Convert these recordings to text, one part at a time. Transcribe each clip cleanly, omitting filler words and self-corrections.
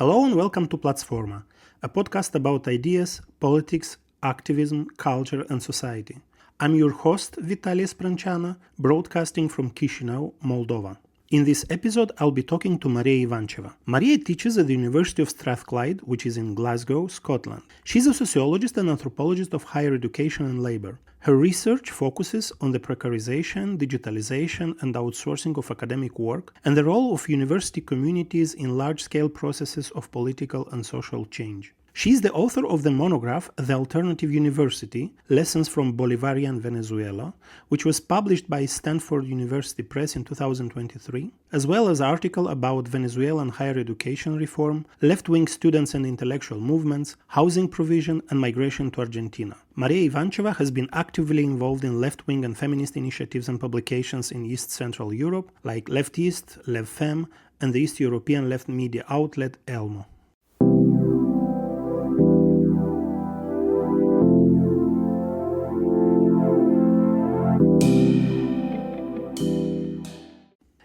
Hello and welcome to Platzforma, a podcast about ideas, politics, activism, culture and society. I'm your host, Vitalis Pranchana, broadcasting from Chisinau, Moldova. In this episode, I'll be talking to Mariya Ivancheva. Mariya teaches at the University of Strathclyde, which is in Glasgow, Scotland. She's a sociologist and anthropologist of higher education and labor. Her research focuses on the precarisation, digitalisation, and outsourcing of academic work and the role of university communities in large-scale processes of political and social change. She is the author of the monograph The Alternative University, Lessons from Bolivarian Venezuela, which was published by Stanford University Press in 2023, as well as an article about Venezuelan higher education reform, left-wing students and intellectual movements, housing provision, and migration to Argentina. Mariya Ivancheva has been actively involved in left-wing and feminist initiatives and publications in East Central Europe, like LeftEast, Levfem, and the East European left media outlet ELMO.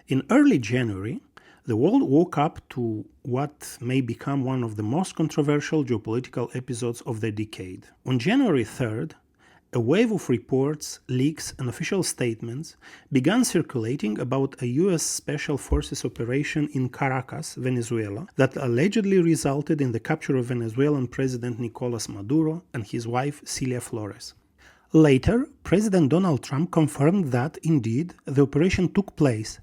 In early January, the world woke up to what may become one of the most controversial geopolitical episodes of the decade. On January 3rd, a wave of reports, leaks, and official statements began circulating about a US Special Forces operation in Caracas, Venezuela, that allegedly resulted in the capture of Venezuelan President Nicolas Maduro and his wife Cilia Flores. Later, President Donald Trump confirmed that, indeed, the operation took place,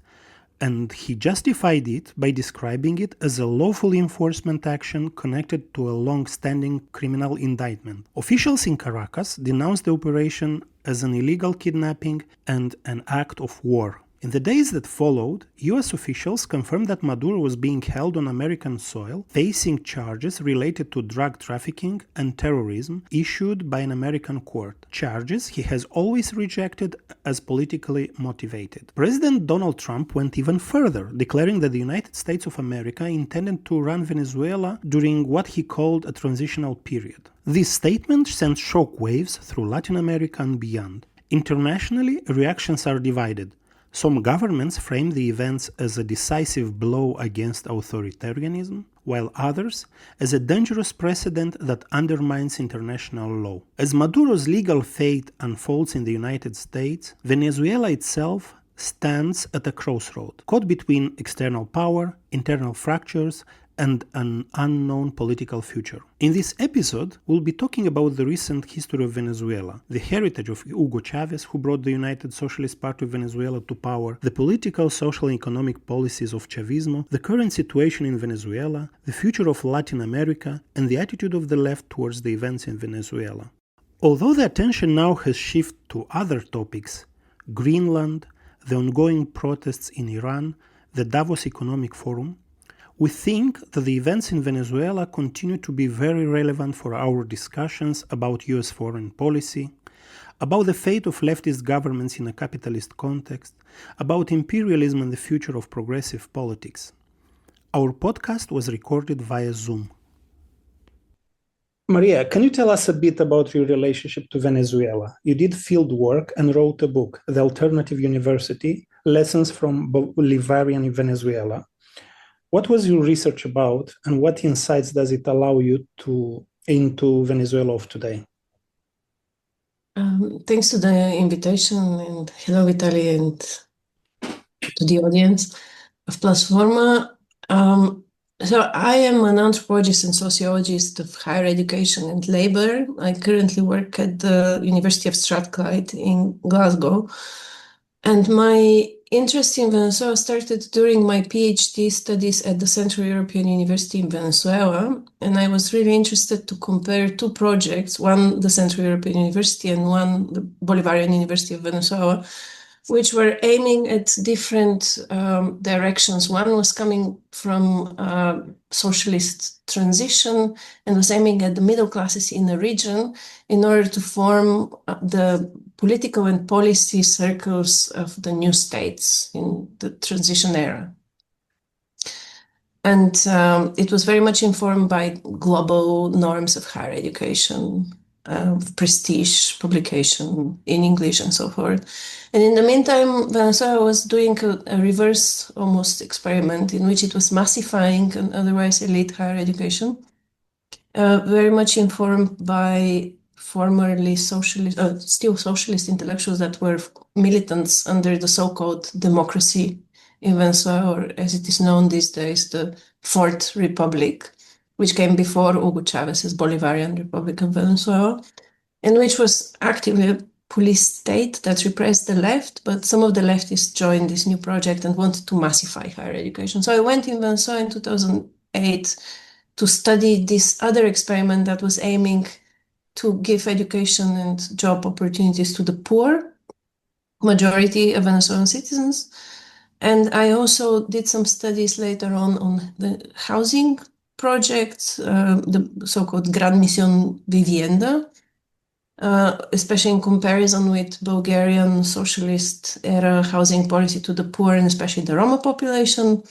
and he justified it by describing it as a lawful enforcement action connected to a long-standing criminal indictment. Officials in Caracas denounced the operation as an illegal kidnapping and an act of war. In the days that followed, US officials confirmed that Maduro was being held on American soil, facing charges related to drug trafficking and terrorism issued by an American court, charges he has always rejected as politically motivated. President Donald Trump went even further, declaring that the United States of America intended to run Venezuela during what he called a transitional period. This statement sent shockwaves through Latin America and beyond. Internationally, reactions are divided. Some governments frame the events as a decisive blow against authoritarianism, while others as a dangerous precedent that undermines international law. As Maduro's legal fate unfolds in the United States, Venezuela itself stands at a crossroad, caught between external power, internal fractures, and an unknown political future. In this episode, we'll be talking about the recent history of Venezuela, the heritage of Hugo Chavez, who brought the United Socialist Party of Venezuela to power, the political, social, and economic policies of Chavismo, the current situation in Venezuela, the future of Latin America, and the attitude of the left towards the events in Venezuela. Although the attention now has shifted to other topics, Greenland, the ongoing protests in Iran, the Davos Economic Forum, we think that the events in Venezuela continue to be very relevant for our discussions about US foreign policy, about the fate of leftist governments in a capitalist context, about imperialism and the future of progressive politics. Our podcast was recorded via Zoom. Mariya, can you tell us a bit about your relationship to Venezuela? You did field work and wrote a book, The Alternative University, Lessons from Bolivarian Venezuela. What was your research about, and what insights does it allow you into Venezuela of today? Thanks to the invitation, and hello, Vitaly, and to the audience of Platzforma. So I am an anthropologist and sociologist of higher education and labor. I currently work at the University of Strathclyde in Glasgow, and my interest in Venezuela started during my PhD studies at the Central European University in Venezuela, and I was really interested to compare two projects, one the Central European University and one the Bolivarian University of Venezuela, which were aiming at different directions. One was coming from socialist transition and was aiming at the middle classes in the region in order to form the political and policy circles of the new states in the transition era. And it was very much informed by global norms of higher education. prestige publication in English and so forth. And in the meantime, Venezuela was doing a reverse almost experiment in which it was massifying an otherwise elite higher education, very much informed by formerly socialist, still socialist intellectuals that were militants under the so-called democracy in Venezuela, or as it is known these days, the Fourth Republic, which came before Hugo Chavez's Bolivarian Republic of Venezuela, and which was actively a police state that repressed the left, but some of the leftists joined this new project and wanted to massify higher education. So I went in Venezuela in 2008 to study this other experiment that was aiming to give education and job opportunities to the poor majority of Venezuelan citizens. And I also did some studies later on the housing projects, the so-called Gran Misión Vivienda, especially in comparison with Bulgarian socialist era housing policy to the poor and especially the Roma population.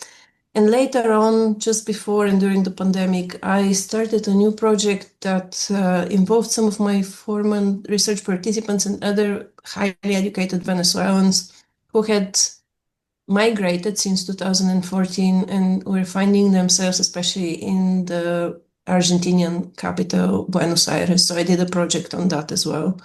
And later on, just before and during the pandemic, I started a new project that involved some of my former research participants and other highly educated Venezuelans who had migrated since 2014 and were finding themselves, especially in the Argentinian capital, Buenos Aires. So I did a project on that as well.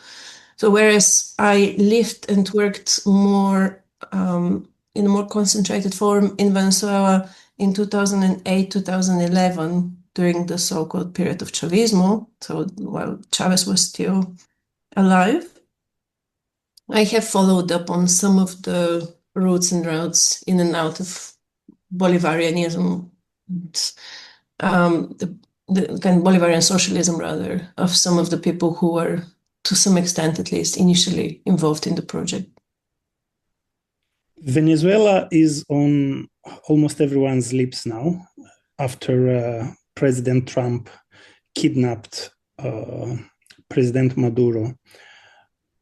So whereas I lived and worked more in a more concentrated form in Venezuela in 2008, 2011, during the so-called period of Chavismo, so while Chavez was still alive, I have followed up on some of the roots and routes in and out of Bolivarianism, the kind of Bolivarian socialism, rather, of some of the people who were, to some extent at least, initially involved in the project. Venezuela is on almost everyone's lips now after President Trump kidnapped President Maduro.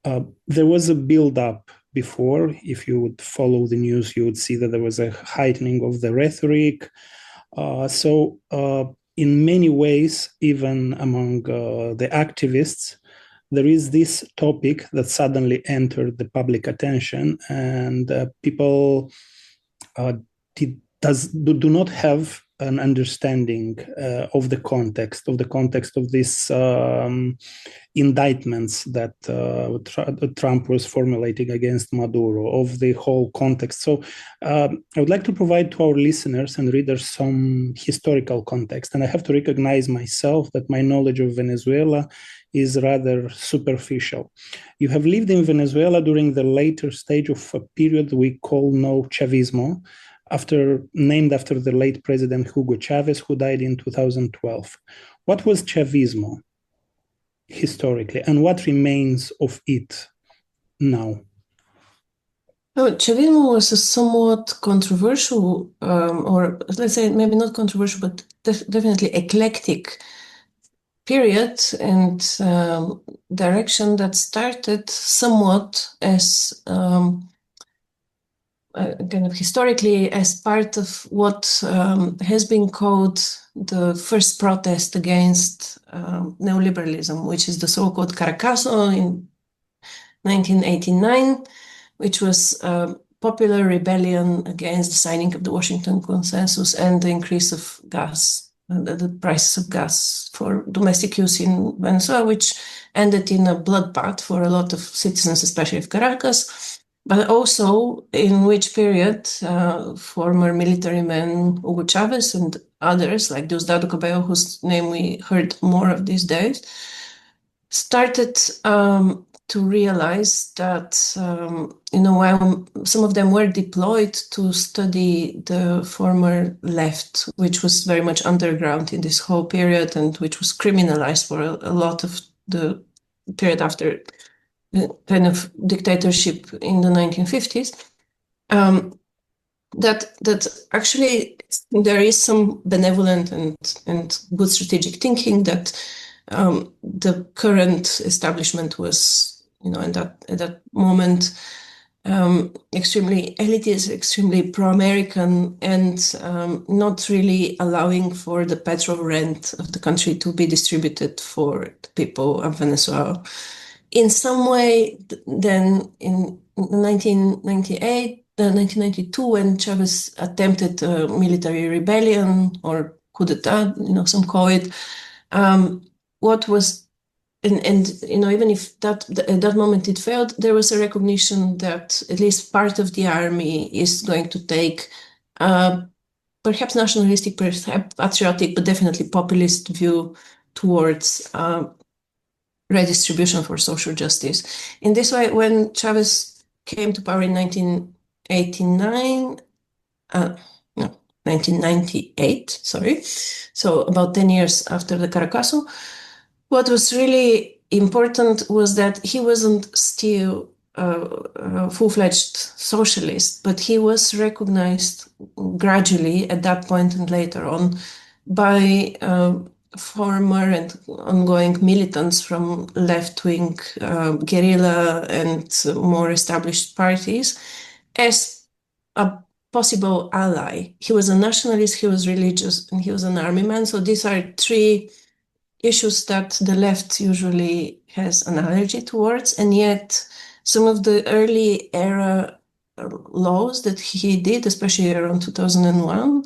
There was a build-up before. If you would follow the news, you would see that there was a heightening of the rhetoric. So in many ways, even among the activists, there is this topic that suddenly entered the public attention, and people do not have an understanding of the context of these indictments that Trump was formulating against Maduro, of the whole context. So I would like to provide to our listeners and readers some historical context. And I have to recognize myself that my knowledge of Venezuela is rather superficial. You have lived in Venezuela during the later stage of a period we call now Chavismo, named after the late President Hugo Chavez, who died in 2012. What was Chavismo historically, and what remains of it now? Chavismo was a somewhat controversial, or let's say maybe not controversial, but definitely eclectic period and direction that started somewhat as kind of historically as part of what has been called the first protest against neoliberalism, which is the so-called Caracazo in 1989, which was a popular rebellion against the signing of the Washington Consensus and the increase of gas, the prices of gas for domestic use in Venezuela, which ended in a bloodbath for a lot of citizens, especially of Caracas, but also in which period former military men Hugo Chavez and others, like Diosdado Cabello, whose name we heard more of these days, started to realize that, while some of them were deployed to study the former left, which was very much underground in this whole period and which was criminalized for a lot of the period after kind of dictatorship in the 1950s, that actually there is some benevolent and good strategic thinking that the current establishment was, at that moment, extremely elitist, extremely pro-American, and not really allowing for the petrol rent of the country to be distributed for the people of Venezuela. In some way, then in 1998, 1992, when Chavez attempted a military rebellion or coup d'etat, some call it, what was and even if at that moment it failed, there was a recognition that at least part of the army is going to take perhaps nationalistic, perhaps patriotic, but definitely populist view towards redistribution for social justice. In this way, when Chavez came to power in 1989, no, 1998, sorry, so about 10 years after the Caracazo, what was really important was that he wasn't still a full-fledged socialist, but he was recognized gradually at that point and later on by former and ongoing militants from left-wing guerrilla and more established parties as a possible ally. He was a nationalist, he was religious, and he was an army man. So these are three issues that the left usually has an allergy towards, and yet some of the early era laws that he did, especially around 2001,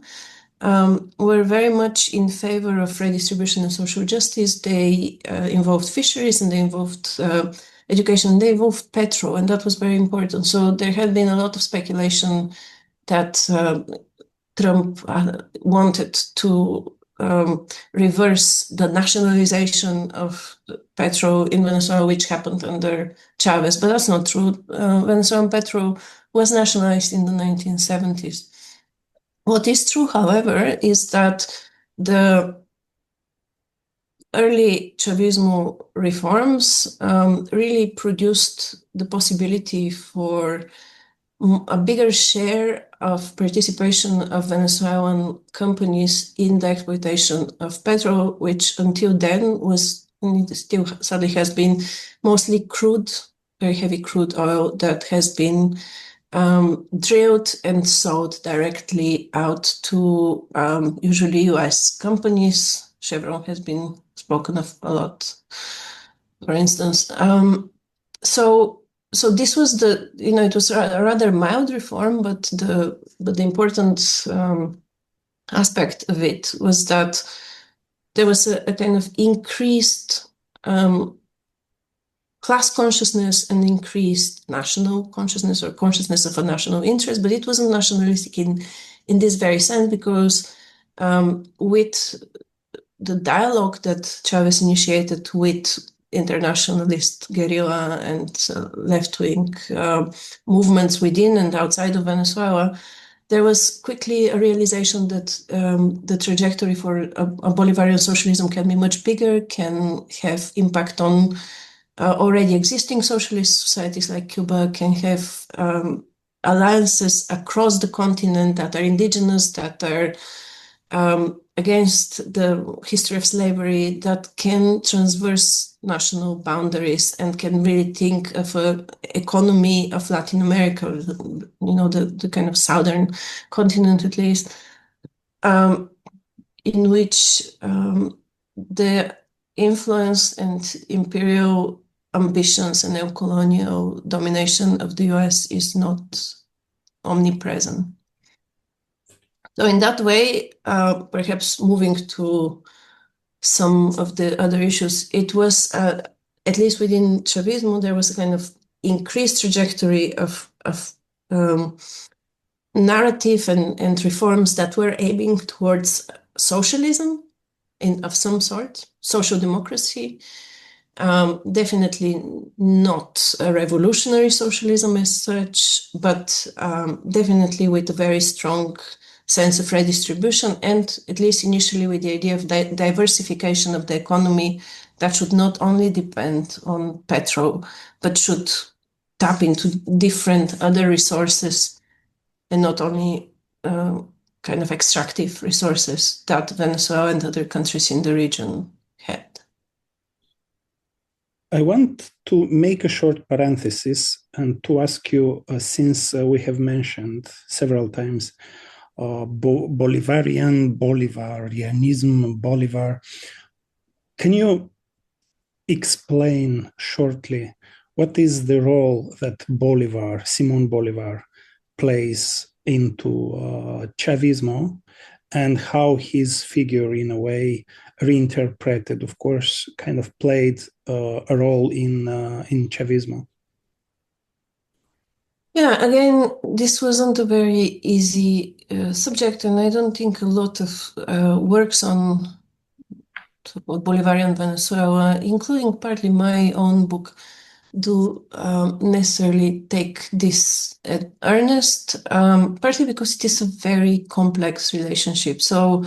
were very much in favor of redistribution and social justice. They involved fisheries, and they involved education, they involved petrol, and that was very important. So there had been a lot of speculation that Trump wanted to reverse the nationalization of petrol in Venezuela, which happened under Chavez, but that's not true. Venezuelan petrol was nationalized in the 1970s. What is true, however, is that the early Chavismo reforms really produced the possibility for a bigger share of participation of Venezuelan companies in the exploitation of petrol, which until then was, and it still sadly has been, mostly crude, very heavy crude oil that has been drilled and sold directly out to usually US companies. Chevron has been spoken of a lot, for instance. So this was it was a rather mild reform, but the important aspect of it was that there was a kind of increased class consciousness and increased national consciousness or consciousness of a national interest, but it wasn't nationalistic in this very sense, because with the dialogue that Chavez initiated with internationalist guerrilla and left-wing movements within and outside of Venezuela, there was quickly a realization that the trajectory for a Bolivarian socialism can be much bigger, can have impact on already existing socialist societies like Cuba, can have alliances across the continent that are indigenous, that are against the history of slavery, that can transverse national boundaries and can really think of an economy of Latin America, the kind of southern continent at least, in which the influence and imperial ambitions and neocolonial domination of the US is not omnipresent. So in that way, perhaps moving to some of the other issues, it was, at least within Chavismo, there was a kind of increased trajectory of narrative and reforms that were aiming towards socialism of some sort, social democracy. Definitely not a revolutionary socialism as such, but definitely with a very strong sense of redistribution, and at least initially with the idea of diversification of the economy that should not only depend on petrol, but should tap into different other resources and not only kind of extractive resources that Venezuela and other countries in the region had. I want to make a short parenthesis and to ask you, since we have mentioned several times Bolivarianism, Bolivar, can you explain shortly what is the role that Simon Bolivar, plays into Chavismo, and how his figure, in a way, reinterpreted, of course, kind of played a role in Chavismo? Yeah, again, this wasn't a very easy subject, and I don't think a lot of works on Bolivarian Venezuela, including partly my own book, do necessarily take this at earnest, partly because it is a very complex relationship. So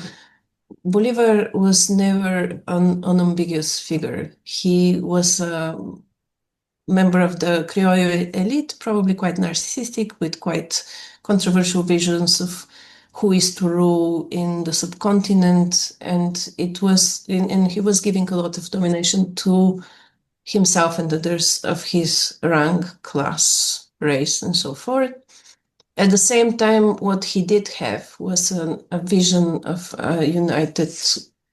Bolivar was never an unambiguous figure. He was a member of the Criollo elite, probably quite narcissistic, with quite controversial visions of who is to rule in the subcontinent, and he was giving a lot of domination to himself and others of his rank, class, race, and so forth. At the same time, what he did have was a vision of a united,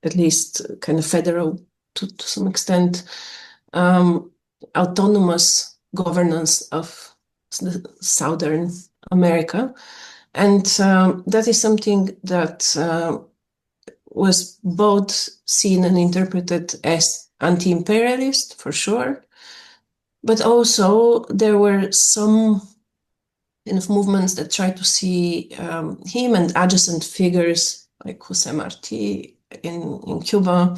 at least kind of federal to some extent, autonomous governance of Southern America. And that is something that was both seen and interpreted as anti-imperialist, for sure, but also there were some kind of movements that tried to see him and adjacent figures like Jose Marti in Cuba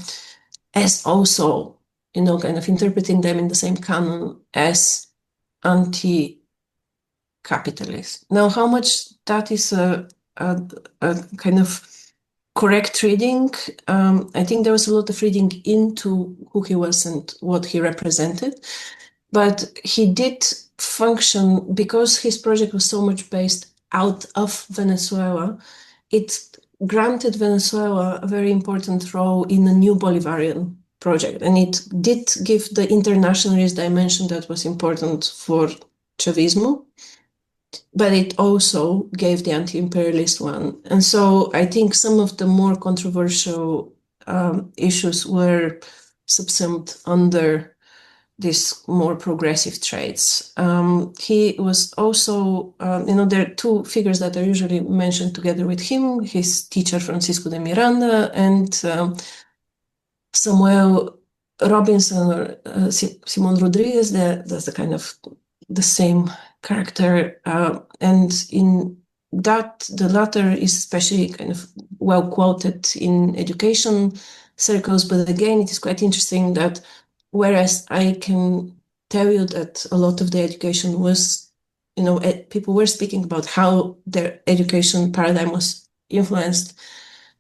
as also, kind of interpreting them in the same canon as anti-capitalist. Now, how much that is a kind of correct reading, I think there was a lot of reading into who he was and what he represented, but he did function because his project was so much based out of Venezuela. It granted Venezuela a very important role in a new Bolivarian project, and it did give the internationalist dimension that was important for Chavismo, but it also gave the anti-imperialist one. And so I think some of the more controversial issues were subsumed under these more progressive traits. He was also, there are two figures that are usually mentioned together with him, his teacher Francisco de Miranda and Samuel Robinson or Simon Rodriguez. That's the kind of the same character. And in that, the latter is especially kind of well quoted in education circles. But again, it is quite interesting that whereas I can tell you that a lot of the education was, people were speaking about how their education paradigm was influenced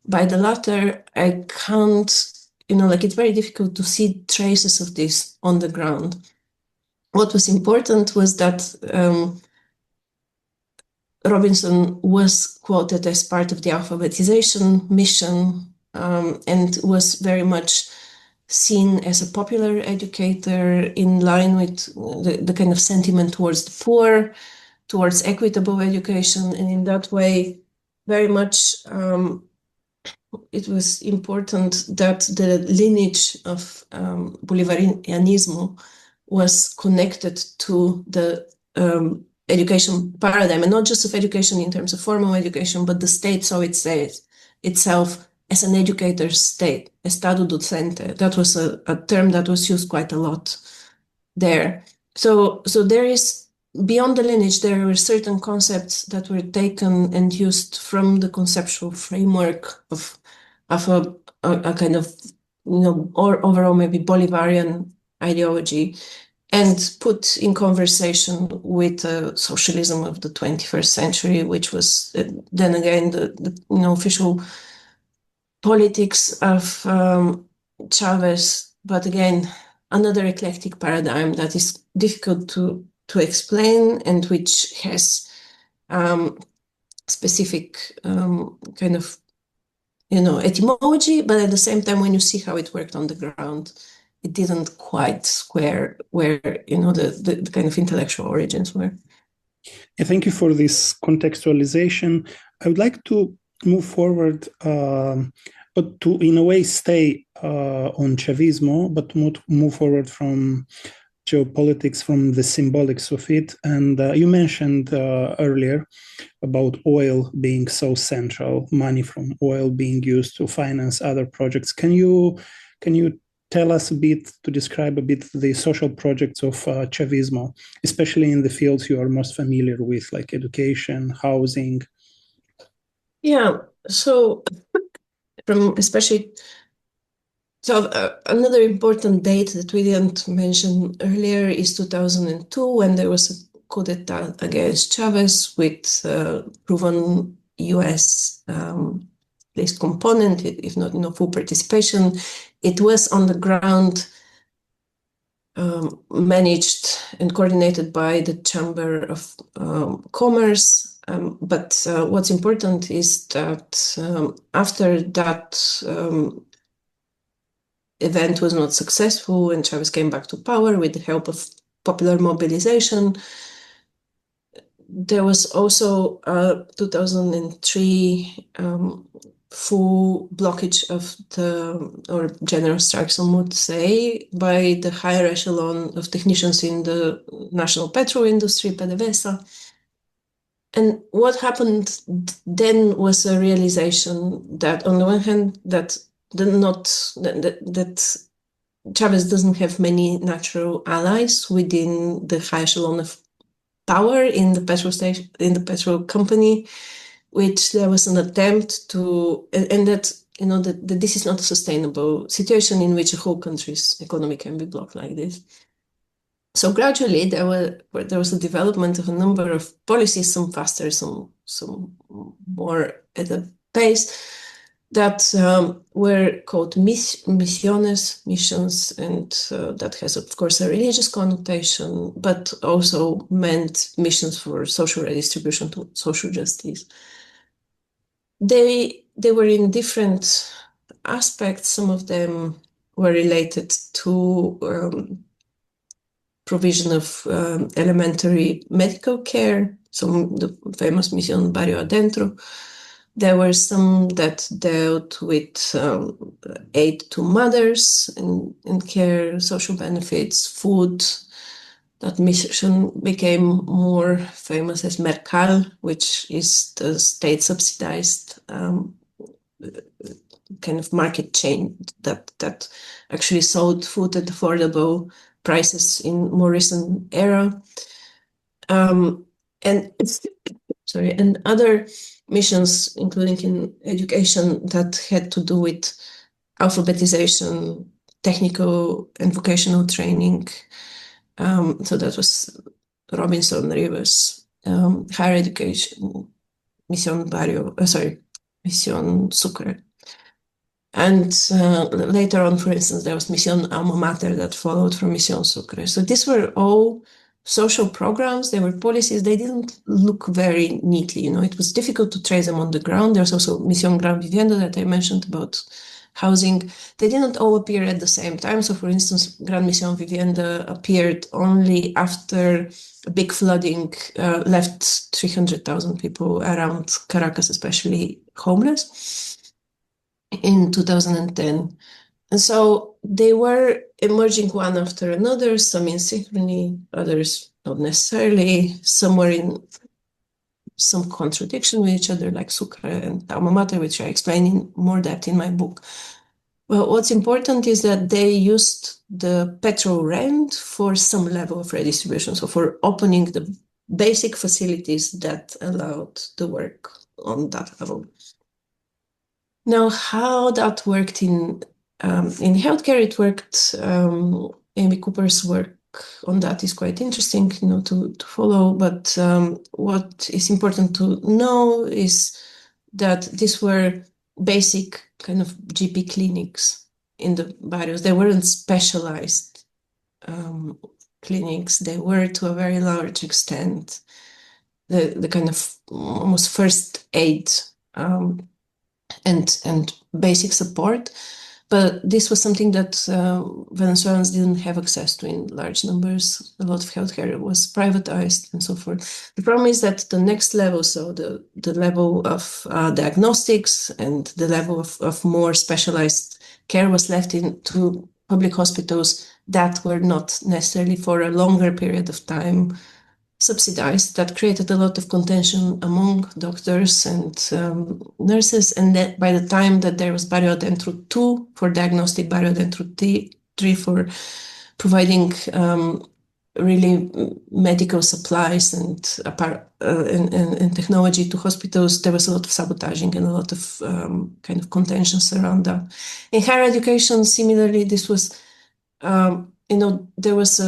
by the latter, I can't, it's very difficult to see traces of this on the ground. What was important was that Robinson was quoted as part of the alphabetization mission and was very much seen as a popular educator in line with the kind of sentiment towards the poor, towards equitable education. And in that way, very much it was important that the lineage of Bolivarianismo was connected to the education paradigm, and not just of education in terms of formal education, but the state saw itself as an educator's state, estado docente. That was a term that was used quite a lot there. So there is, beyond the lineage, there were certain concepts that were taken and used from the conceptual framework of a kind of, or overall maybe Bolivarian ideology, and put in conversation with socialism of the 21st century, which was then again the official politics of Chavez, but again, another eclectic paradigm that is difficult to explain and which has specific kind of, etymology, but at the same time, when you see how it worked on the ground, it didn't quite square where the kind of intellectual origins were. Thank you for this contextualization. I would like to move forward, but to in a way stay on Chavismo, but move forward from geopolitics, from the symbolics of it. And you mentioned earlier about oil being so central, money from oil being used to finance other projects. Can you tell us a bit, to describe a bit the social projects of Chavismo, especially in the fields you are most familiar with, like education, housing? Yeah, so another important date that we didn't mention earlier is 2002, when there was a coup d'etat against Chavez with proven US at least component, if not full participation. It was on the ground, managed and coordinated by the Chamber of Commerce. But what's important is that after that event was not successful and Chavez came back to power with the help of popular mobilization, there was also 2003 full blockage of or general strike, some would say, by the higher echelon of technicians in the national petrol industry, PDVSA. And what happened then was a realization that, on the one hand, that Chavez doesn't have many natural allies within the high echelon of power in the petrol company, which there was an attempt to, and that that this is not a sustainable situation in which a whole country's economy can be blocked like this. So gradually there was a development of a number of policies, some faster, some more at a pace, that were called missions, and that has, of course, a religious connotation, but also meant missions for social redistribution, to social justice. They were in different aspects. Some of them were related to provision of elementary medical care, the famous Mission Barrio Adentro. There were some that dealt with aid to mothers and care, social benefits, food. That mission became more famous as Mercal, which is the state-subsidized kind of market chain that actually sold food at affordable prices in more recent era. And other missions, including in education, that had to do with alphabetization, technical and vocational training. So that was Robinson Rivers, higher education, Mission Sucre. And later on, for instance, there was Mission Alma Mater that followed from Mission Sucre. So these were all social programs. They were policies. They didn't look very neatly. It was difficult to trace them on the ground. There's also Mission Gran Vivienda that I mentioned about housing. They didn't all appear at the same time. So, for instance, Gran Mission Vivienda appeared only after a big flooding left 300,000 people around Caracas, especially homeless, in 2010. And so they were emerging one after another, some in synchrony, others not necessarily, some were in some contradiction with each other, like Sucre and Alma Mater, which I explain in more depth in my book. Well, what's important is that they used the petrol rent for some level of redistribution, so for opening the basic facilities that allowed the work on that level. Now, how that worked in healthcare, it worked. Amy Cooper's work on that is quite interesting, to follow. But what is important to know is that these were basic kind of GP clinics in the barrios. They weren't specialized clinics. They were, to a very large extent, the kind of almost first aid and basic support But this was something that Venezuelans didn't have access to in large numbers. A lot of healthcare was privatized and so forth. The problem is that the next level, so the level of diagnostics and the level of more specialized care was left into public hospitals that were not necessarily for a longer period of time subsidized. That created a lot of contention among doctors and nurses. And that by the time that there was barrier dentro 2 for diagnostic, barrier dentro 3 for providing really medical supplies and technology to hospitals, there was a lot of sabotaging and a lot of kind of contentions around that. In higher education, similarly, this was, there was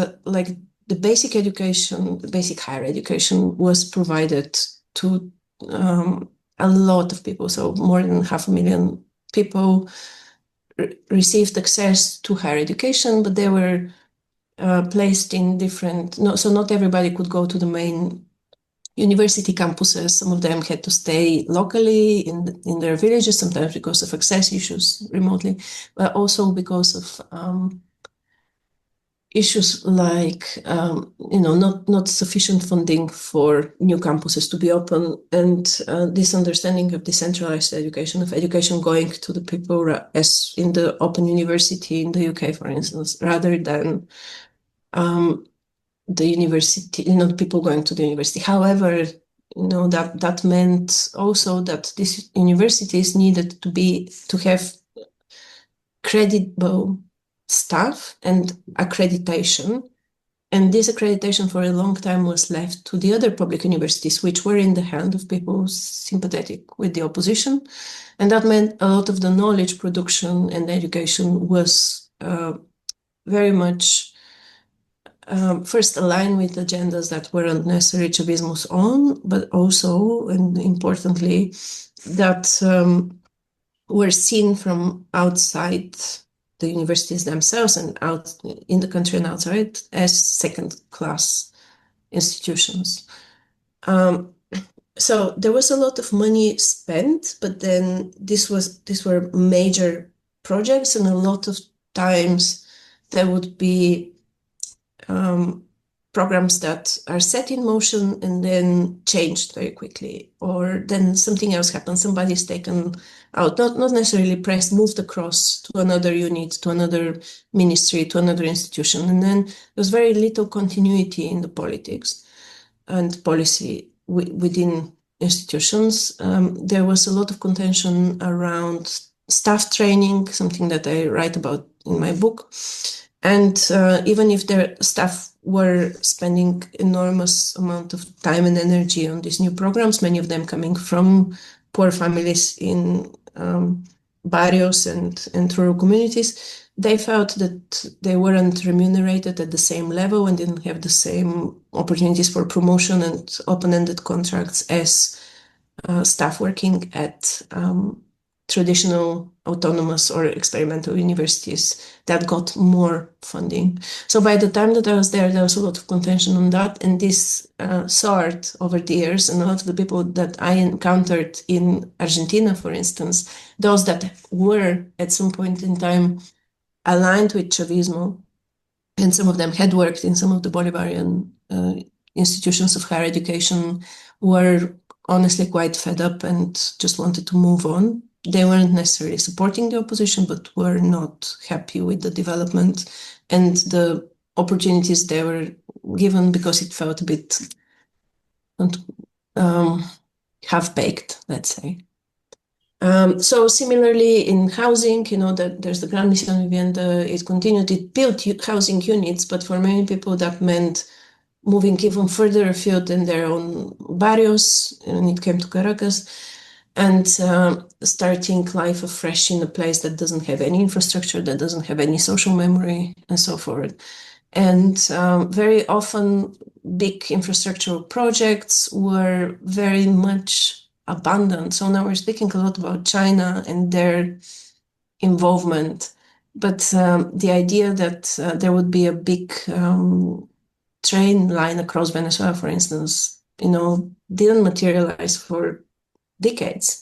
the basic education, the basic higher education was provided to a lot of people. So more than 500,000 people received access to higher education, but they were placed in different, so not everybody could go to the main university campuses. Some of them had to stay locally in their villages, sometimes because of access issues remotely, but also because of issues like, not sufficient funding for new campuses to be open, and this understanding of decentralized education, of education going to the people as in the Open University in the UK, for instance, rather than the university, the people going to the university. However, that meant also that these universities needed to have credible staff and accreditation. And this accreditation for a long time was left to the other public universities, which were in the hand of people sympathetic with the opposition. And that meant a lot of the knowledge production and education was very much first aligned with agendas that weren't necessarily Chavismo's own, but also, and importantly, that were seen from outside the universities themselves and out in the country and outside as second-class institutions. So there was a lot of money spent, but then these were major projects, and a lot of times there would be programs that are set in motion and then changed very quickly, or then something else happens. Somebody's taken out, not necessarily pressed, moved across to another unit, to another ministry, to another institution. And then there's very little continuity in the politics and policy within institutions. There was a lot of contention around staff training, something that I write about in my book. And even if their staff were spending enormous amount of time and energy on these new programs, many of them coming from poor families in barrios and rural communities, they felt that they weren't remunerated at the same level and didn't have the same opportunities for promotion and open-ended contracts as staff working at traditional autonomous or experimental universities that got more funding. So by the time that I was there was a lot of contention on that, and this soared over the years. And a lot of the people that I encountered in Argentina, for instance, those that were at some point in time aligned with Chavismo, and some of them had worked in some of the Bolivarian institutions of higher education, were honestly quite fed up and just wanted to move on. They weren't necessarily supporting the opposition, but were not happy with the development and the opportunities they were given, because it felt a bit half-baked, let's say. So similarly in housing, there's the Gran Misión Vivienda, it continued, it built housing units, but for many people that meant moving even further afield in their own barrios, and it came to Caracas, and starting life afresh in a place that doesn't have any infrastructure, that doesn't have any social memory, and so forth. And very often big infrastructural projects were very much abandoned. So now we're speaking a lot about China and their involvement, but the idea that there would be a big train line across Venezuela, for instance, didn't materialize for decades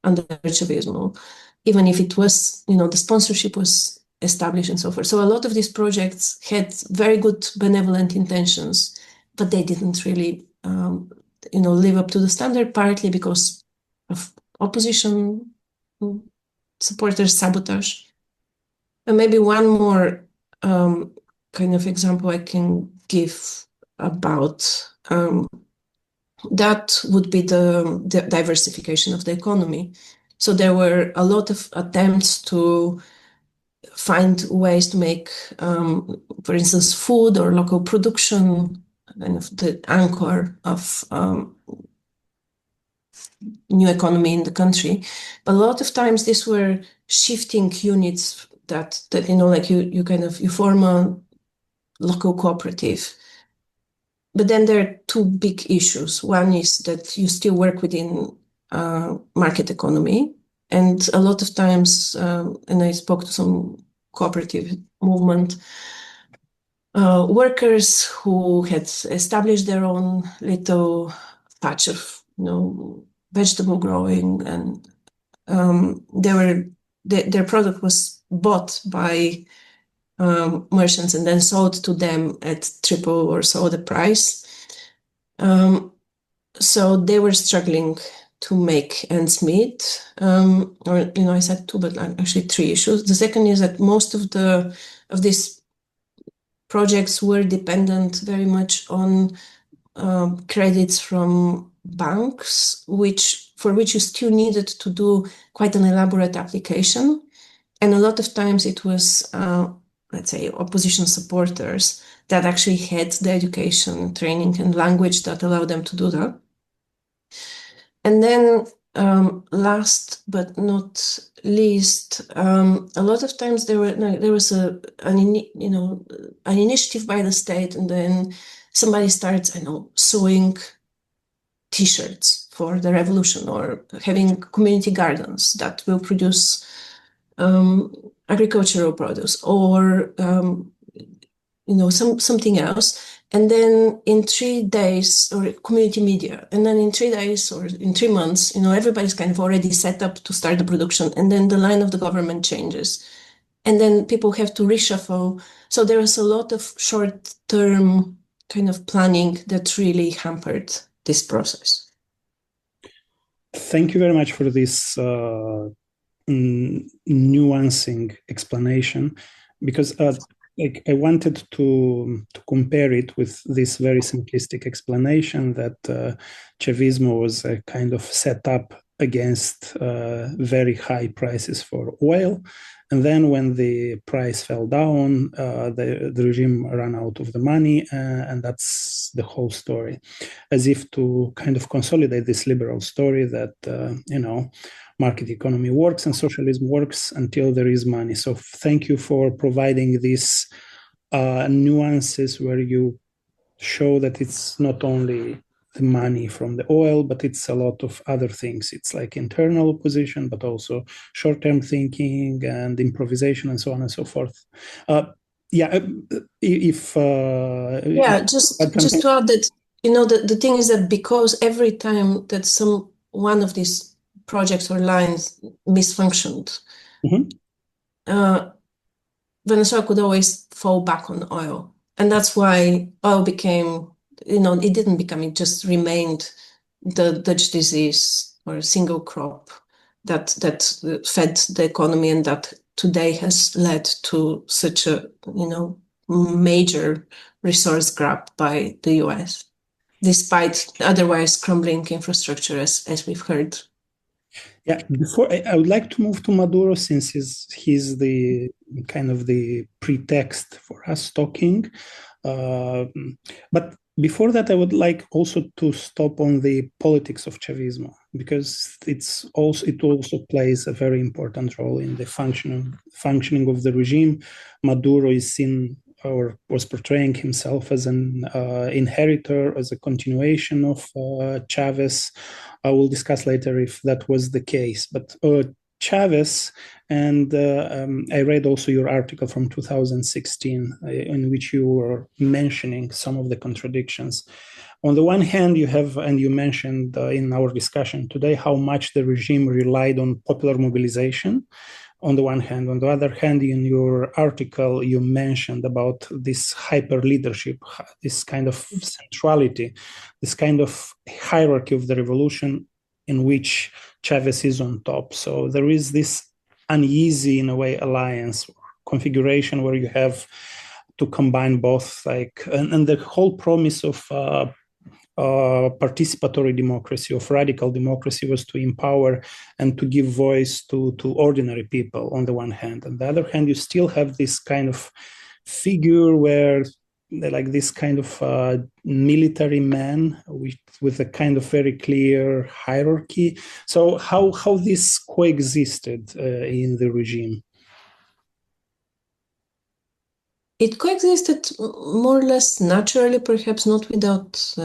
under Chavismo. even if it was, the sponsorship was established and so forth. So a lot of these projects had very good benevolent intentions, but they didn't really, live up to the standard, partly because of opposition supporters' sabotage. And maybe one more kind of example I can give about that would be the diversification of the economy. So there were a lot of attempts to find ways to make, for instance, food or local production kind of the anchor of new economy in the country. But a lot of times these were shifting units that like you form a local cooperative. But then there are two big issues. One is that you still work within market economy. And a lot of times, and I spoke to some cooperative movement workers who had established their own little patch of, vegetable growing, and their product was bought by merchants and then sold to them at triple or so the price. So they were struggling to make ends meet. I said two, but actually three issues. The second is that most of these projects were dependent very much on credits from banks, for which you still needed to do quite an elaborate application. And a lot of times it was, let's say, opposition supporters that actually had the education, training, and language that allowed them to do that. And then last but not least, a lot of times there was an initiative by the state, and then somebody starts, sewing T-shirts for the revolution, or having community gardens that will produce agricultural produce, or something else. And then in 3 days, or community media, and then in 3 days or in 3 months, everybody's kind of already set up to start the production. And then the line of the government changes. And then people have to reshuffle. So there was a lot of short-term kind of planning that really hampered this process. Thank you very much for this nuancing explanation, because I wanted to compare it with this very simplistic explanation that Chavismo was a kind of set up against very high prices for oil. And then when the price fell down, the regime ran out of the money, and that's the whole story. As if to kind of consolidate this liberal story that, market economy works and socialism works until there is money. So thank you for providing these nuances where you show that it's not only the money from the oil, but it's a lot of other things. It's like internal opposition, but also short-term thinking and improvisation and so on and so forth. Just to add that, the thing is that because every time that one of these projects or lines misfunctioned, Venezuela could always fall back on oil. And that's why oil became, it didn't become, it just remained the Dutch disease or a single crop that fed the economy, and that today has led to such a, major resource grab by the US, despite otherwise crumbling infrastructure, as we've heard. Yeah, before I would like to move to Maduro, since he's the kind of the pretext for us talking. But before that, I would like also to stop on the politics of Chavismo, because it also plays a very important role in the functioning of the regime. Maduro is seen, or was portraying himself, as an inheritor, as a continuation of Chavez. I will discuss later if that was the case. But Chavez, and I read also your article from 2016 in which you were mentioning some of the contradictions. On the one hand, you have, and you mentioned in our discussion today, how much the regime relied on popular mobilization. On the one hand, on the other hand, in your article, you mentioned about this hyper leadership, this kind of centrality, this kind of hierarchy of the revolution in which Chavez is on top. So there is this uneasy, in a way, alliance configuration where you have to combine both, like, and the whole promise of participatory democracy, of radical democracy, was to empower and to give voice to ordinary people on the one hand. On the other hand, you still have this kind of figure where, like, this kind of military man with a kind of very clear hierarchy. So how this coexisted in the regime? It coexisted more or less naturally, perhaps not without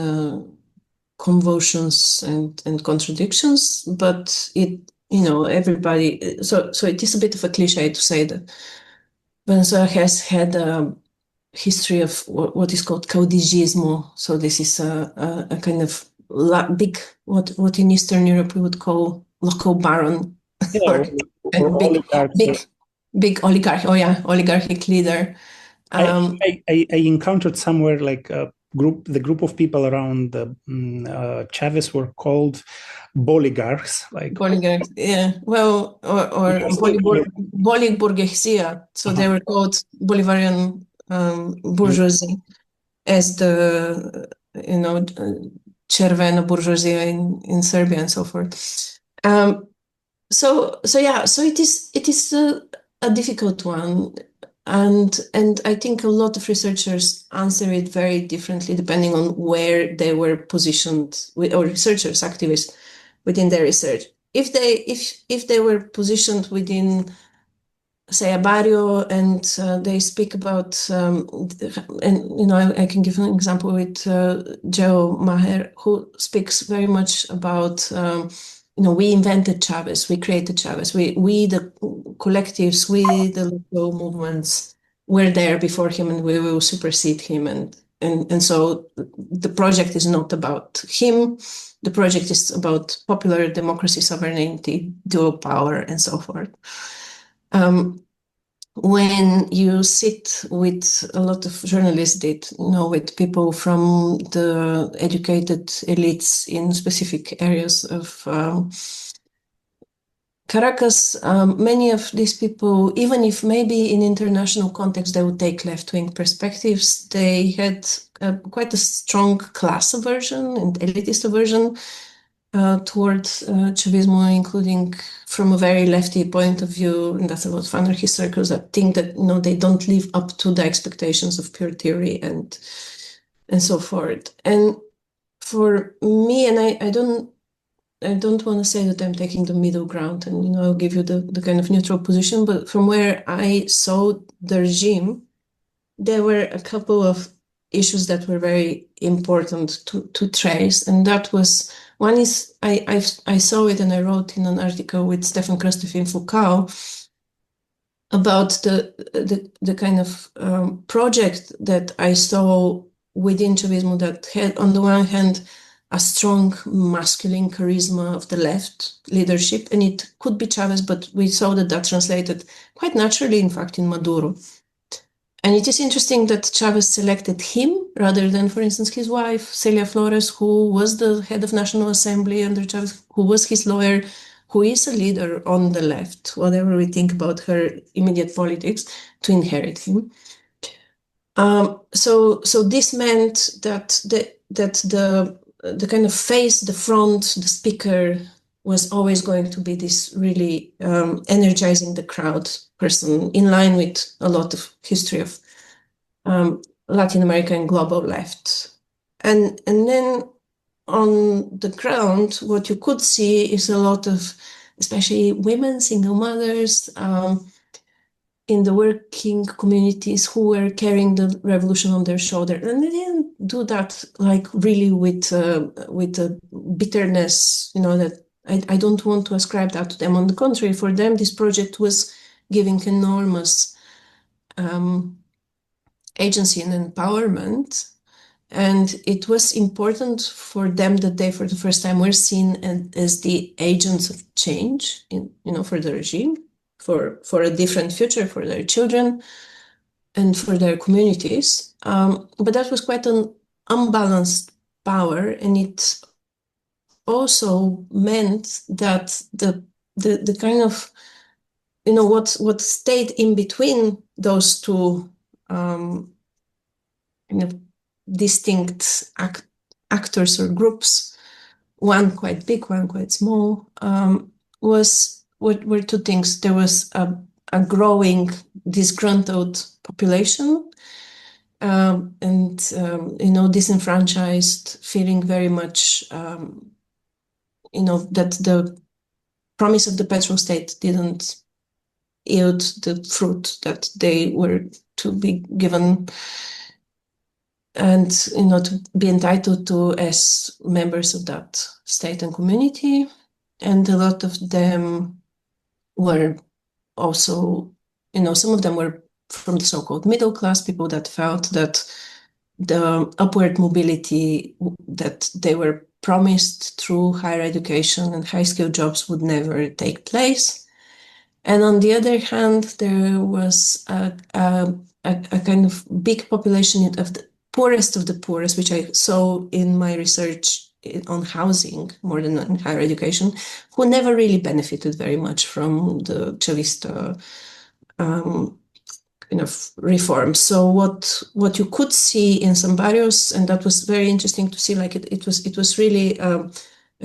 convulsions and contradictions, but it, everybody, so it is a bit of a cliche to say that Venezuela has had a history of what is called caudillismo. So this is a kind of big, what in Eastern Europe we would call local baron, or big oligarch. Oh yeah, oligarchic leader. I encountered somewhere like the group of people around Chavez were called boligarchs, like boligarchs, yeah. Well, or Boliburguesia. So they were called Bolivarian bourgeoisie, as the Červena bourgeoisie in Serbia and so forth. So it is a difficult one. And I think a lot of researchers answer it very differently depending on where they were positioned, or researchers, activists within their research. If they were positioned within, say, a barrio, and they speak about, I can give an example with Joe Maher, who speaks very much about we invented Chavez, we created Chavez, we the collectives, we the local movements were there before him, and we will supersede him, and so the project is not about him. The project is about popular democracy, sovereignty, dual power, and so forth. When you sit with a lot of journalists did, with people from the educated elites in specific areas of Caracas, many of these people, even if maybe in international context they would take left-wing perspectives, they had quite a strong class aversion and elitist aversion towards Chavismo, including from a very lefty point of view, and that's a lot of anarchist circles that think that they don't live up to the expectations of pure theory and so forth. And for me, and I don't want to say that I'm taking the middle ground, and I'll give you the kind of neutral position, but from where I saw the regime, there were a couple of issues that were very important to trace, and that was, one is, I saw it, and I wrote in an article with Stefan Krastev in Foucault about the kind of project that I saw within Chavismo that had, on the one hand, a strong masculine charisma of the left leadership, and it could be Chavez, but we saw that translated quite naturally, in fact, in Maduro. And it is interesting that Chavez selected him rather than, for instance, his wife, Celia Flores, who was the head of National Assembly under Chavez, who was his lawyer, who is a leader on the left, whatever we think about her immediate politics, to inherit him. So this meant that the kind of face, the front, the speaker was always going to be this really energizing the crowd person, in line with a lot of history of Latin America and global left. And then on the ground, what you could see is a lot of, especially women, single mothers, in the working communities, who were carrying the revolution on their shoulder. And they didn't do that like really with a bitterness, that I don't want to ascribe that to them. On the contrary, for them, this project was giving enormous agency and empowerment. And it was important for them that they, for the first time, were seen as the agents of change, for the regime, for a different future for their children and for their communities. But that was quite an unbalanced power, and it also meant that the kind of what stayed in between those two distinct actors or groups, one quite big, one quite small, were two things. There was a growing disgruntled population, and disenfranchised, feeling very much that the promise of the petrol state didn't yield the fruit that they were to be given and to be entitled to as members of that state and community. And a lot of them were also, some of them were from the so-called middle class, people that felt that the upward mobility that they were promised through higher education and high-skilled jobs would never take place. And on the other hand, there was a kind of big population of the poorest of the poorest, which I saw in my research on housing more than in higher education, who never really benefited very much from the Chavista reforms. So what you could see in some barrios, and that was very interesting to see, like it was really a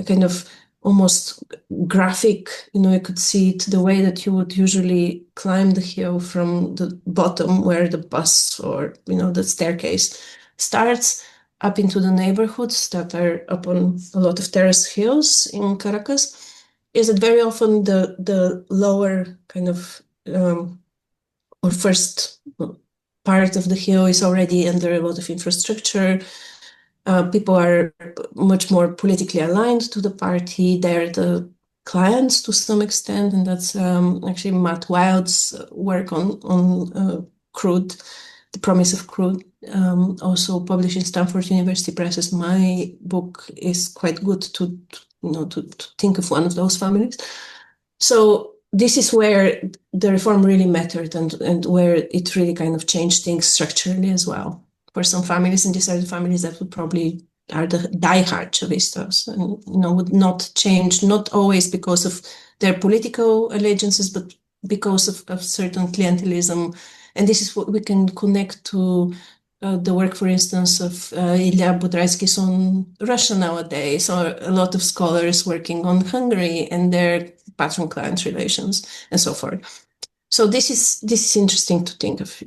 kind of almost graphic, you could see it the way that you would usually climb the hill from the bottom where the bus or, the staircase starts up into the neighborhoods that are up on a lot of terrace hills in Caracas, is that very often the lower kind of or first part of the hill is already under a lot of infrastructure. People are much more politically aligned to the party. They're the clients to some extent, and that's actually Matt Wild's work on crude, the promise of crude, also published in Stanford University Presses. My book is quite good to think of one of those families. So this is where the reform really mattered and where it really kind of changed things structurally as well. For some families, and these are the families that would probably are the diehard Chavistas and would not change, not always because of their political allegiances, but because of certain clientelism. And this is what we can connect to the work, for instance, of Ilya Budraitsky's on Russia nowadays, or a lot of scholars working on Hungary and their patron-client relations and so forth. So this is interesting to think of,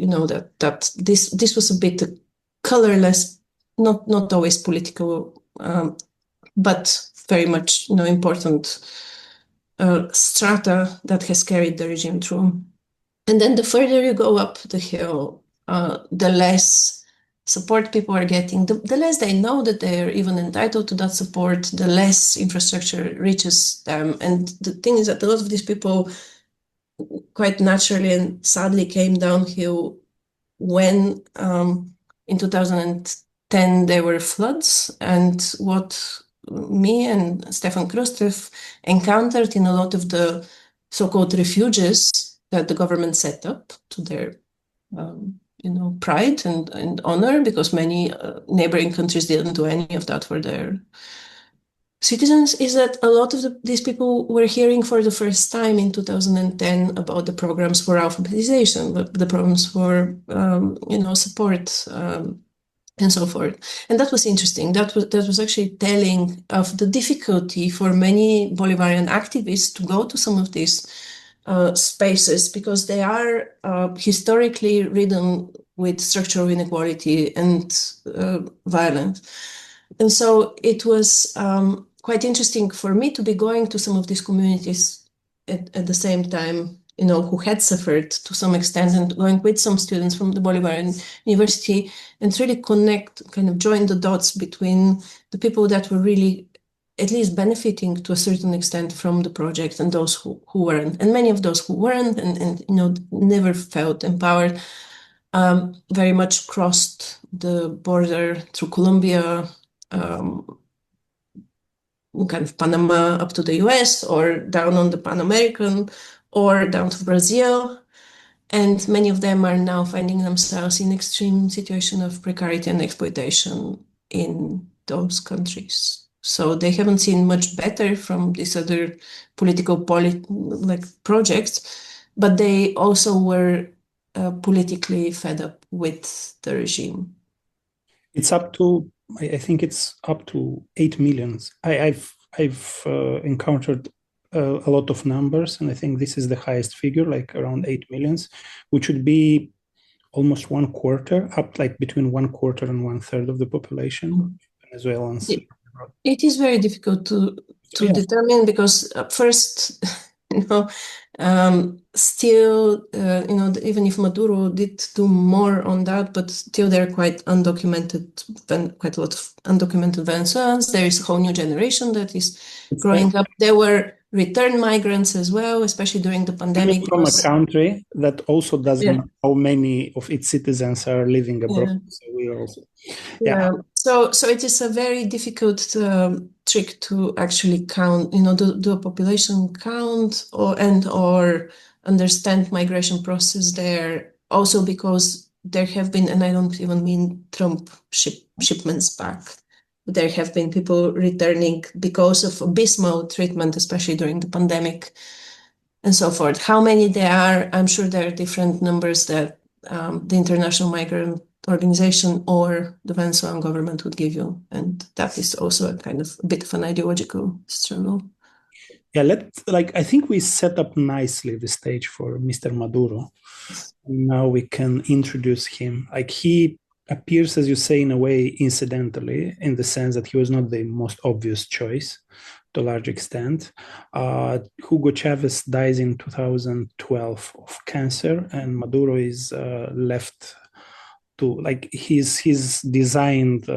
that this was a bit colorless, not always political, but very much important strata that has carried the regime through. And then the further you go up the hill, the less support people are getting, the less they know that they are even entitled to that support, the less infrastructure reaches them. And the thing is that a lot of these people quite naturally and sadly came downhill when in 2010 there were floods, and what me and Stefan Krostev encountered in a lot of the so-called refuges that the government set up to their pride and honor, because many neighboring countries didn't do any of that for their citizens, is that a lot of these people were hearing for the first time in 2010 about the programs for alphabetization, the programs for support and so forth. And that was interesting. That was actually telling of the difficulty for many Bolivarian activists to go to some of these spaces, because they are historically ridden with structural inequality and violence. And so it was quite interesting for me to be going to some of these communities at the same time, who had suffered to some extent, and going with some students from the Bolivarian University and really connect, kind of join the dots between the people that were really at least benefiting to a certain extent from the project, and those who weren't. And many of those who weren't and never felt empowered very much crossed the border through Colombia, kind of Panama up to the US, or down on the Pan American, or down to Brazil. And many of them are now finding themselves in extreme situation of precarity and exploitation in those countries. So they haven't seen much better from these other political projects, but they also were politically fed up with the regime. It's up to, I think it's up to 8 millions. I've encountered a lot of numbers, and I think this is the highest figure, like around 8 millions, which would be almost 1/4, up like between 1/4 and 1/3 of the population, Venezuelans. It is very difficult to determine, because at first, still, even if Maduro did do more on that, but still there are quite a lot of undocumented Venezuelans. There is a whole new generation that is growing up. There were return migrants as well, especially during the pandemic. From a country that also doesn't know how many of its citizens are living abroad. So we are also, So it is a very difficult trick to actually count, do a population count or understand migration process there. Also because there have been, and I don't even mean Trump shipments back, there have been people returning because of abysmal treatment, especially during the pandemic and so forth. How many there are, I'm sure there are different numbers that the International Migrant Organization or the Venezuelan government would give you. And that is also a bit of an ideological struggle. Yeah, I think we set up nicely the stage for Mr. Maduro. Now we can introduce him. Like, he appears, as you say, in a way, incidentally, in the sense that he was not the most obvious choice to a large extent. Hugo Chavez dies in 2012 of cancer, and Maduro is left to, like, his designed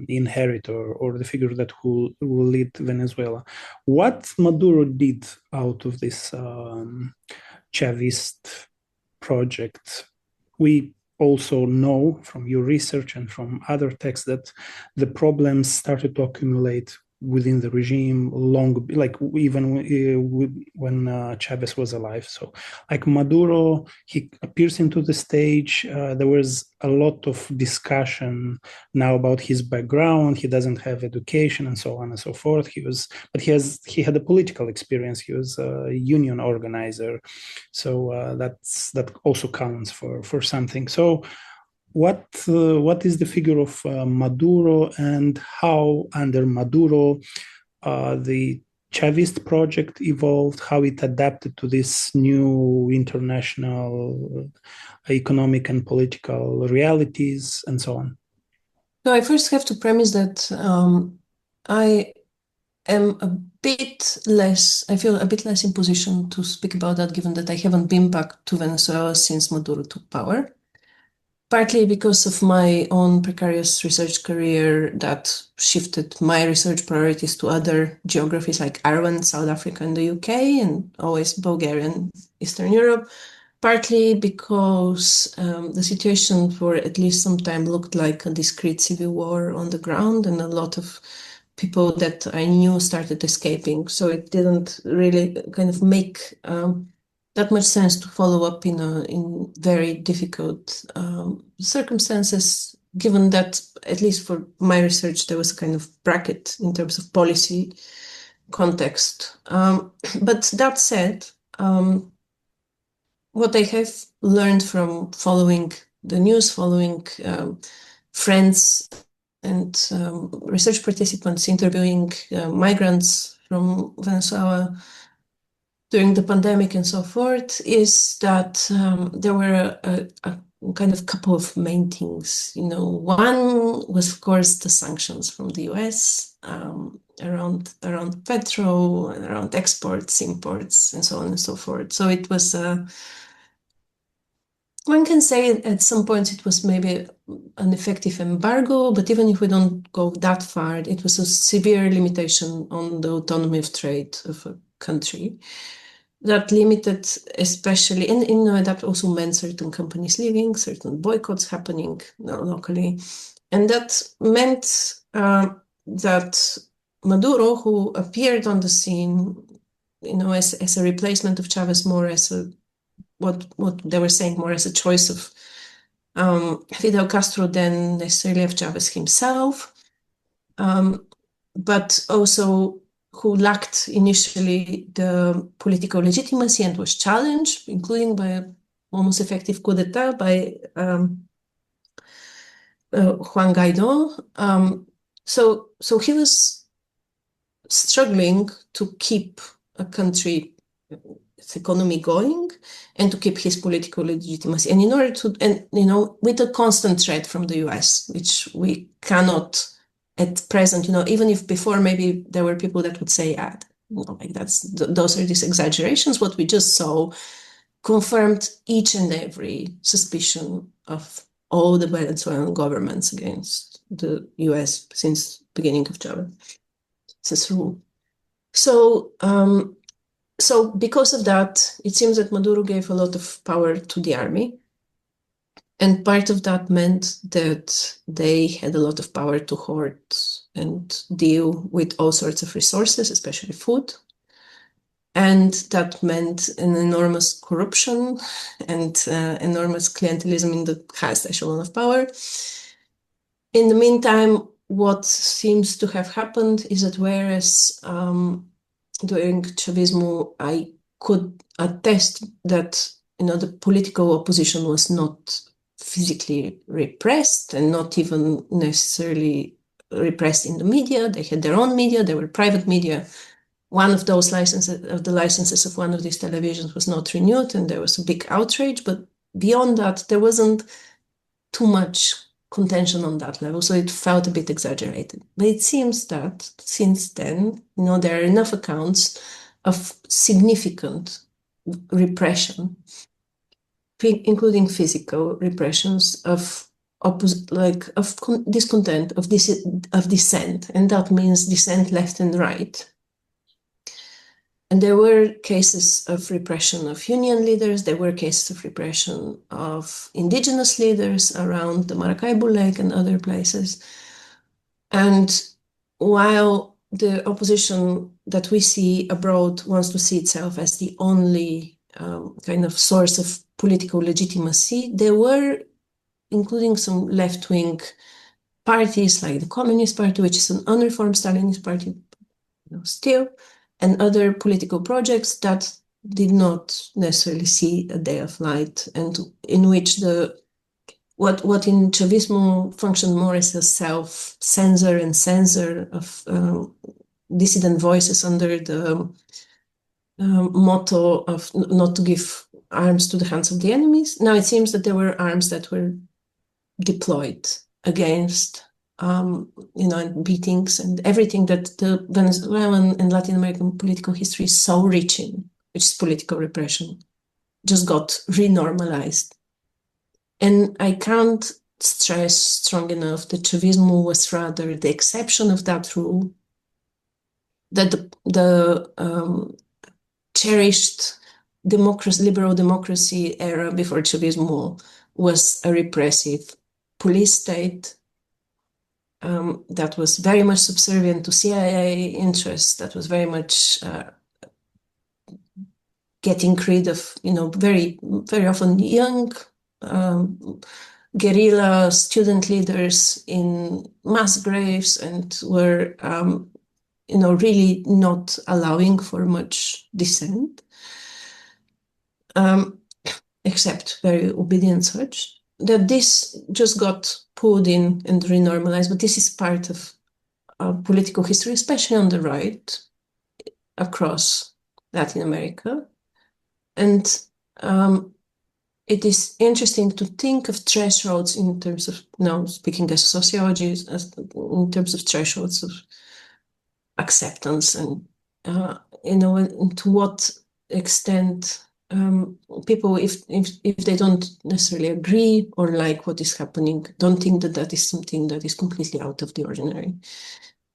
inheritor, or the figure that will lead Venezuela. What Maduro did out of this Chavist project, we also know from your research and from other texts that the problems started to accumulate within the regime even when Chavez was alive. So, like, Maduro, he appears into the stage. There was a lot of discussion now about his background. He doesn't have education and so on and so forth. He had a political experience. He was a union organizer. So that also counts for something. So what is the figure of Maduro, and how under Maduro the Chavist project evolved, how it adapted to this new international economic and political realities, and so on? So I first have to premise that I am I feel a bit less in position to speak about that, given that I haven't been back to Venezuela since Maduro took power. Partly because of my own precarious research career that shifted my research priorities to other geographies like Ireland, South Africa, and the UK, and always Bulgaria and Eastern Europe. Partly because the situation for at least some time looked like a discrete civil war on the ground, and a lot of people that I knew started escaping. So it didn't really make that much sense to follow up in very difficult circumstances, given that, at least for my research, there was a kind of bracket in terms of policy context. But that said, what I have learned from following the news, following friends and research participants, interviewing migrants from Venezuela during the pandemic and so forth, is that there were a couple of main things. One was, of course, the sanctions from the US around petrol and around exports, imports, and so on and so forth. So it was one can say at some points it was maybe an effective embargo, but even if we don't go that far, it was a severe limitation on the autonomy of trade of a country that limited, especially, and that also meant certain companies leaving, certain boycotts happening locally. And that meant that Maduro, who appeared on the scene, as a replacement of Chavez, more as a what they were saying, more as a choice of Fidel Castro than necessarily of Chavez himself, but also who lacked initially the political legitimacy and was challenged, including by an almost effective coup d'etat by Juan Guaido. So he was struggling to keep a country, its economy going, and to keep his political legitimacy. And in order to, with a constant threat from the US, which we cannot at present, even if before maybe there were people that would say, those are these exaggerations, what we just saw confirmed each and every suspicion of all the Venezuelan governments against the US since the beginning of Chavez's rule. So because of that, it seems that Maduro gave a lot of power to the army. And part of that meant that they had a lot of power to hoard and deal with all sorts of resources, especially food. And that meant an enormous corruption and enormous clientelism in the highest echelon of power. In the meantime, what seems to have happened is that whereas during Chavismo, I could attest that the political opposition was not physically repressed and not even necessarily repressed in the media. They had their own media, they were private media. One of those licenses of one of these televisions was not renewed, and there was a big outrage. But beyond that, there wasn't too much contention on that level, so it felt a bit exaggerated. But it seems that since then, there are enough accounts of significant repression, including physical repressions of discontent, of dissent, and that means dissent left and right. And there were cases of repression of union leaders. There were cases of repression of indigenous leaders around the Maracaibo Lake and other places. And while the opposition that we see abroad wants to see itself as the only kind of source of political legitimacy, there were, including some left-wing parties like the Communist Party, which is an unreformed Stalinist party still, and other political projects that did not necessarily see a day of light, and in which what in Chavismo functioned more as a self-censor and censor of dissident voices under the motto of not to give arms to the hands of the enemies. Now it seems that there were arms that were deployed against and beatings and everything that the Venezuelan and Latin American political history is so rich in, which is political repression, just got renormalized. And I can't stress strong enough that Chavismo was rather the exception of that rule, that the cherished liberal democracy era before Chavismo was a repressive police state that was very much subservient to CIA interests, that was very much getting rid of, very, very often young guerrilla student leaders in mass graves, and were, really not allowing for much dissent, except very obedient such. That this just got pulled in and renormalized, but this is part of political history, especially on the right, across Latin America. And it is interesting to think of thresholds in terms of, speaking as a sociologist, in terms of thresholds of acceptance, and to what extent people, if they don't necessarily agree or like what is happening, don't think that that is something that is completely out of the ordinary.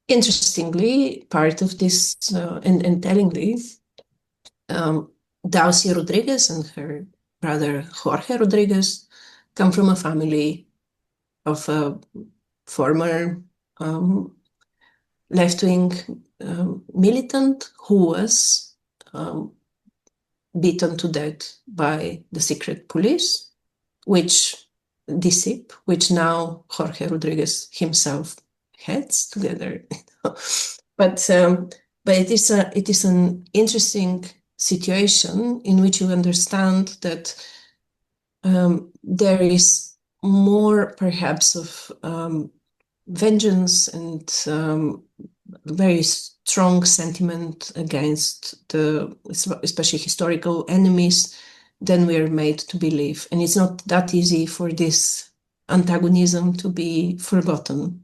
Interestingly, part of this, and tellingly, Dalcy Rodriguez and her brother Jorge Rodriguez come from a family of a former left-wing militant who was beaten to death by the secret police, which DSIP, which now Jorge Rodriguez himself heads together. But it is an interesting situation in which you understand that there is more perhaps of vengeance and very strong sentiment against the especially historical enemies than we are made to believe. And it's not that easy for this antagonism to be forgotten.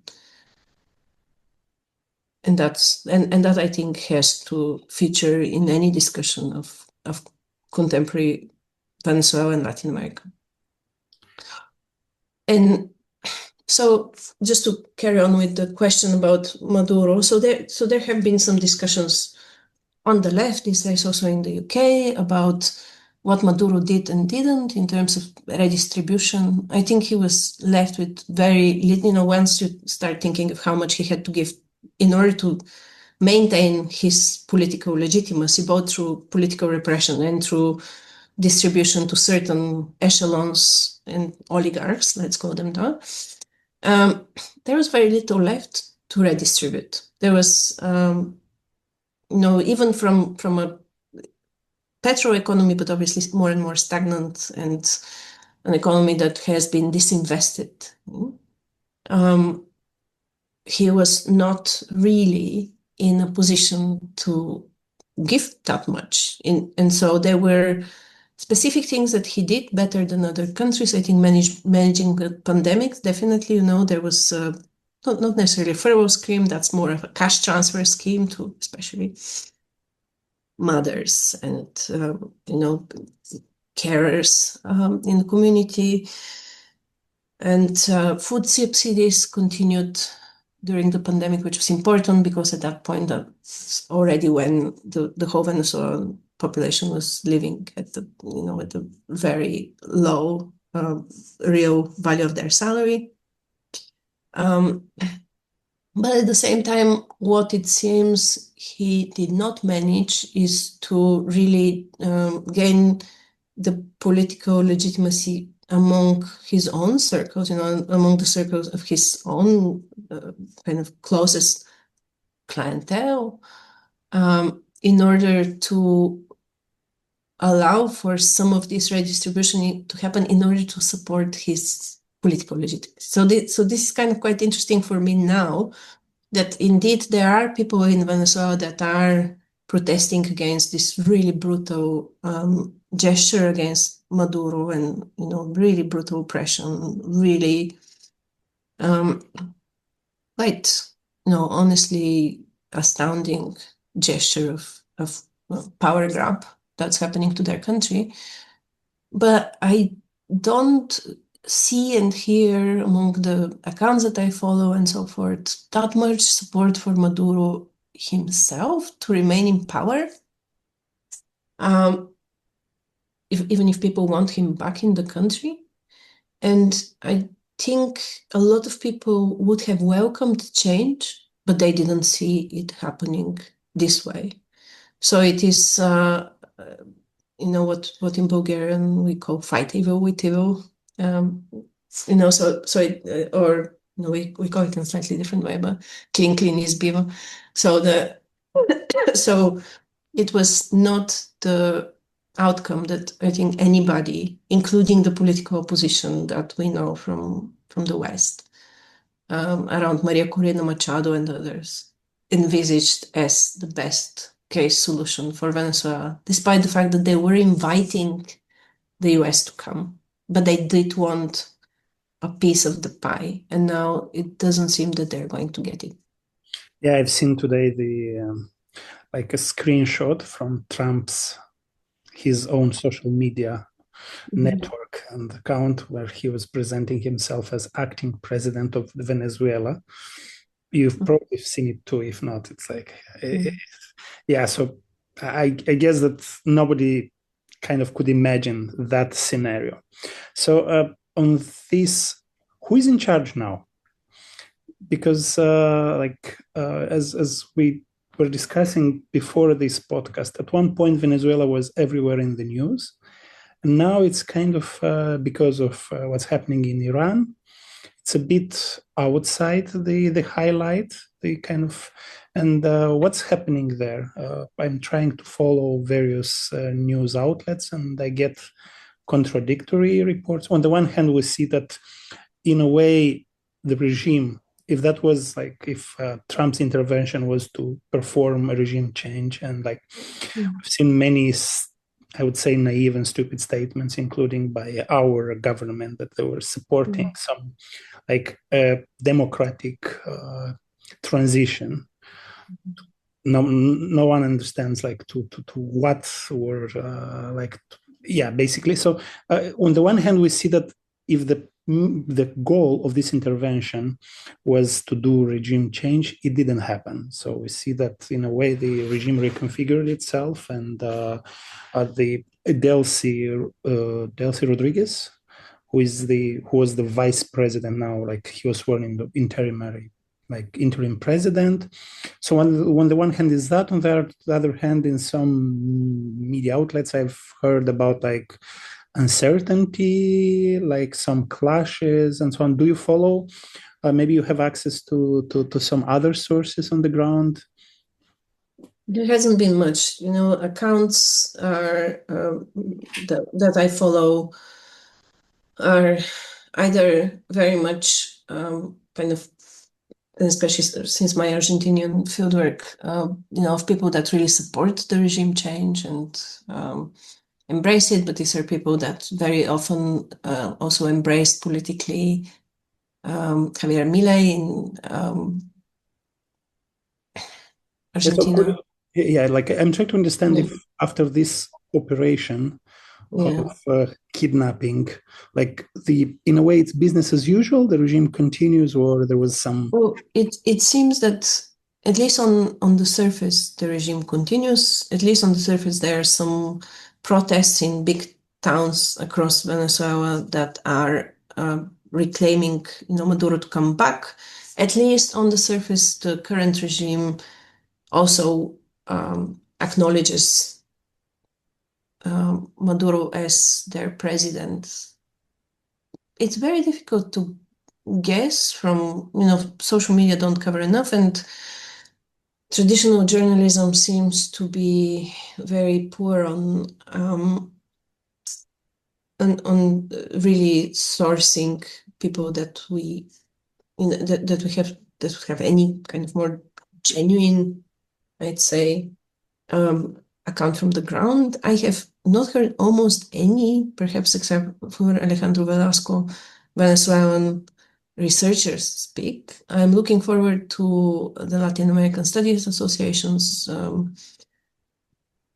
And that I think has to feature in any discussion of contemporary Venezuela and Latin America. And so just to carry on with the question about Maduro, so there have been some discussions on the left these days, also in the UK, about what Maduro did and didn't in terms of redistribution. I think he was left with very little, once you start thinking of how much he had to give in order to maintain his political legitimacy, both through political repression and through distribution to certain echelons and oligarchs, let's call them that. There was very little left to redistribute. There was, even from a petro economy, but obviously more and more stagnant, and an economy that has been disinvested. He was not really in a position to give that much. And so there were specific things that he did better than other countries. I think managing the pandemic, definitely, there was not necessarily a furlough scheme, that's more of a cash transfer scheme to especially mothers and, carers in the community. And food subsidies continued during the pandemic, which was important because at that point, that's already when the whole Venezuelan population was living at the very low real value of their salary. But at the same time, what it seems he did not manage is to really gain the political legitimacy among his own circles, among the circles of his own kind of closest clientele, in order to allow for some of this redistribution to happen in order to support his political legitimacy. So this is kind of quite interesting for me now, that indeed there are people in Venezuela that are protesting against this really brutal gesture against Maduro and, really brutal oppression, really quite, honestly astounding gesture of power grab that's happening to their country. But I don't see and hear among the accounts that I follow and so forth that much support for Maduro himself to remain in power. Even if people want him back in the country. And I think a lot of people would have welcomed change, but they didn't see it happening this way. So it is, what in Bulgarian we call fight evil with evil. We call it in a slightly different way, but clean is beaver. So it was not the outcome that I think anybody, including the political opposition that we know from the West, around Maria Corina Machado and others, envisaged as the best case solution for Venezuela, despite the fact that they were inviting the US to come, but they did want a piece of the pie, and now it doesn't seem that they're going to get it. Yeah, I've seen today the a screenshot from Trump's his own social media network and account where he was presenting himself as acting president of Venezuela. You've probably seen it too. If not, it's like, yeah. So I guess that nobody kind of could imagine that scenario. So on this, who is in charge now? Because as we were discussing before this podcast, at one point Venezuela was everywhere in the news, and now it's kind of because of what's happening in Iran, it's a bit outside the highlight, the kind of, and what's happening there. I'm trying to follow various news outlets, and I get contradictory reports. On the one hand, we see that in a way, the regime, if that was like, if Trump's intervention was to perform a regime change, and like I've seen many, I would say, naive and stupid statements, including by our government, that they were supporting some like democratic transition. No one understands like to what or yeah, basically. So on the one hand, we see that if the goal of this intervention was to do regime change, it didn't happen. So we see that in a way the regime reconfigured itself, and the Delcy Rodriguez, who was the vice president now, like he was sworn in the interim president. So on the one hand is that, on the other hand, in some media outlets, I've heard about like uncertainty, like some clashes and so on. Do you follow? Maybe you have access to some other sources on the ground. There hasn't been much, accounts are that I follow are either very much kind of, especially since my Argentinian fieldwork, of people that really support the regime change and embrace it, but these are people that very often also embraced politically Javier Milei in Argentina. Yeah, like I'm trying to understand if after this operation of kidnapping, like in a way it's business as usual, the regime continues, or there was some... Well, it seems that at least on the surface, the regime continues. At least on the surface, there are some protests in big towns across Venezuela that are reclaiming, Maduro to come back. At least on the surface, the current regime also acknowledges Maduro as their president. It's very difficult to guess from, social media don't cover enough, and traditional journalism seems to be very poor on really sourcing people that we have any kind of more genuine, I'd say, account from the ground. I have not heard almost any, perhaps except for Alejandro Velasco, Venezuelan researchers speak. I'm looking forward to the Latin American Studies Association's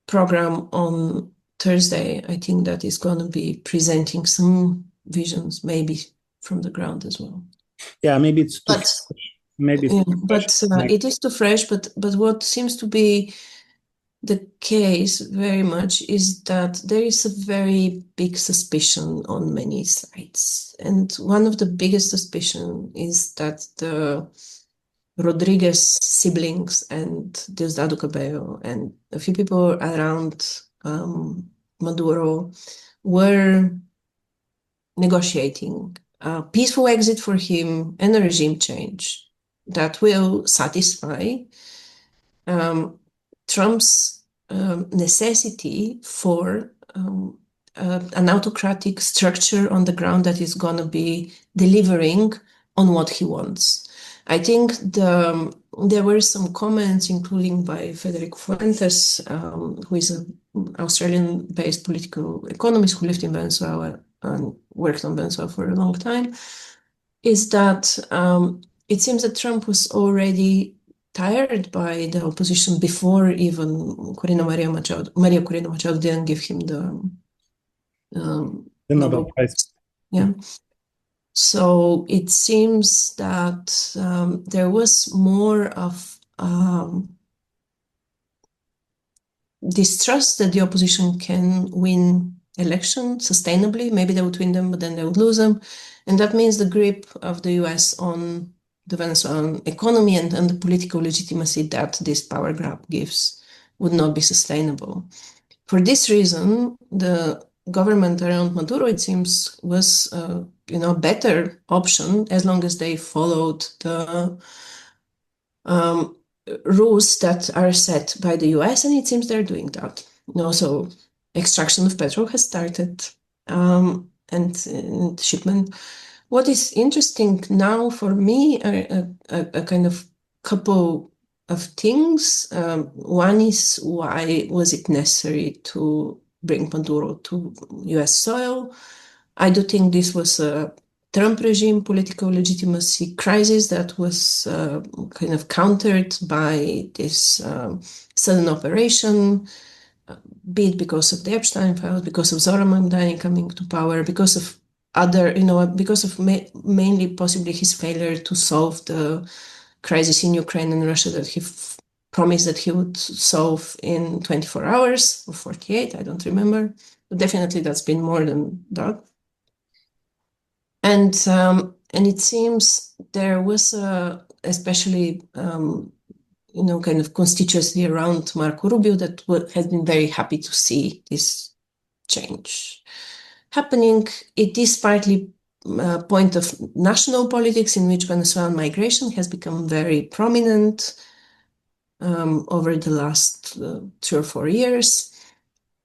program on Thursday. I think that is going to be presenting some visions, maybe from the ground as well. Yeah, maybe it's too fresh. Maybe it's too fresh. It is too fresh. But what seems to be the case very much is that there is a very big suspicion on many sides. And one of the biggest suspicion is that the Rodriguez siblings and Diosdado Cabello and a few people around Maduro were negotiating a peaceful exit for him and a regime change that will satisfy Trump's necessity for an autocratic structure on the ground that is going to be delivering on what he wants. I think there were some comments, including by Federico Fuentes, who is an Australian-based political economist who lived in Venezuela and worked on Venezuela for a long time, is that it seems that Trump was already tired by the opposition before even Maria Corina Machado didn't give him the Nobel Prize. Yeah. So it seems that there was more of distrust that the opposition can win elections sustainably. Maybe they would win them, but then they would lose them. And that means the grip of the US on the Venezuelan economy and the political legitimacy that this power grab gives would not be sustainable. For this reason, the government around Maduro, it seems, was a better option as long as they followed the rules that are set by the US, and it seems they're doing that. So extraction of petrol has started, and shipment. What is interesting now for me are a kind of couple of things. One is, why was it necessary to bring Maduro to US soil? I do think this was a Trump regime political legitimacy crisis that was kind of countered by this sudden operation, be it because of the Ep.10 files, because of Zoran Mamdani coming to power, because of because of mainly possibly his failure to solve the crisis in Ukraine and Russia that he promised that he would solve in 24 hours or 48, I don't remember. But definitely that's been more than that. And it seems there was especially kind of constituency around Marco Rubio that has been very happy to see this change happening. It is partly a point of national politics in which Venezuelan migration has become very prominent over the last 3 or 4 years.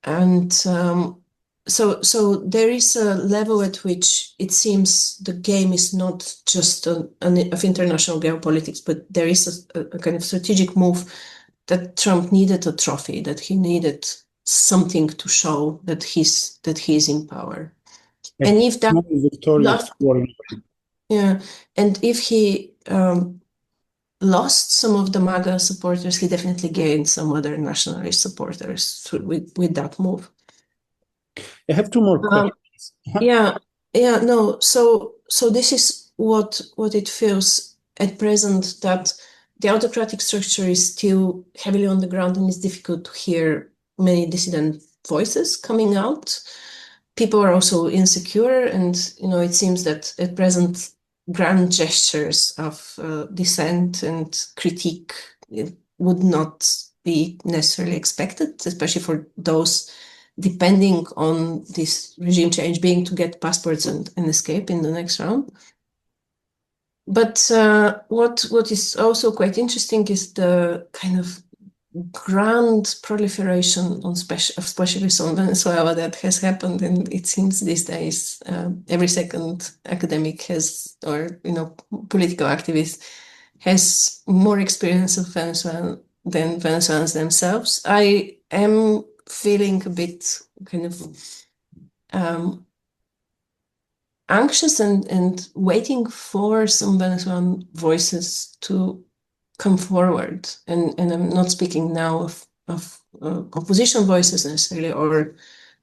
And so there is a level at which it seems the game is not just of international geopolitics, but there is a kind of strategic move that Trump needed a trophy, that he needed something to show that he's in power. Yeah. And if that and if he lost some of the MAGA supporters, he definitely gained some other nationalist supporters with that move. I have 2 more questions. No. So this is what it feels at present, that the autocratic structure is still heavily on the ground, and it's difficult to hear many dissident voices coming out. People are also insecure, and it seems that at present grand gestures of dissent and critique would not be necessarily expected, especially for those depending on this regime change being to get passports and escape in the next round. But what is also quite interesting is the kind of grand proliferation of specialists on Venezuela that has happened, and it seems these days every second academic or political activist has more experience of Venezuela than Venezuelans themselves. I am feeling a bit kind of anxious and waiting for some Venezuelan voices to come forward. And I'm not speaking now of opposition voices necessarily or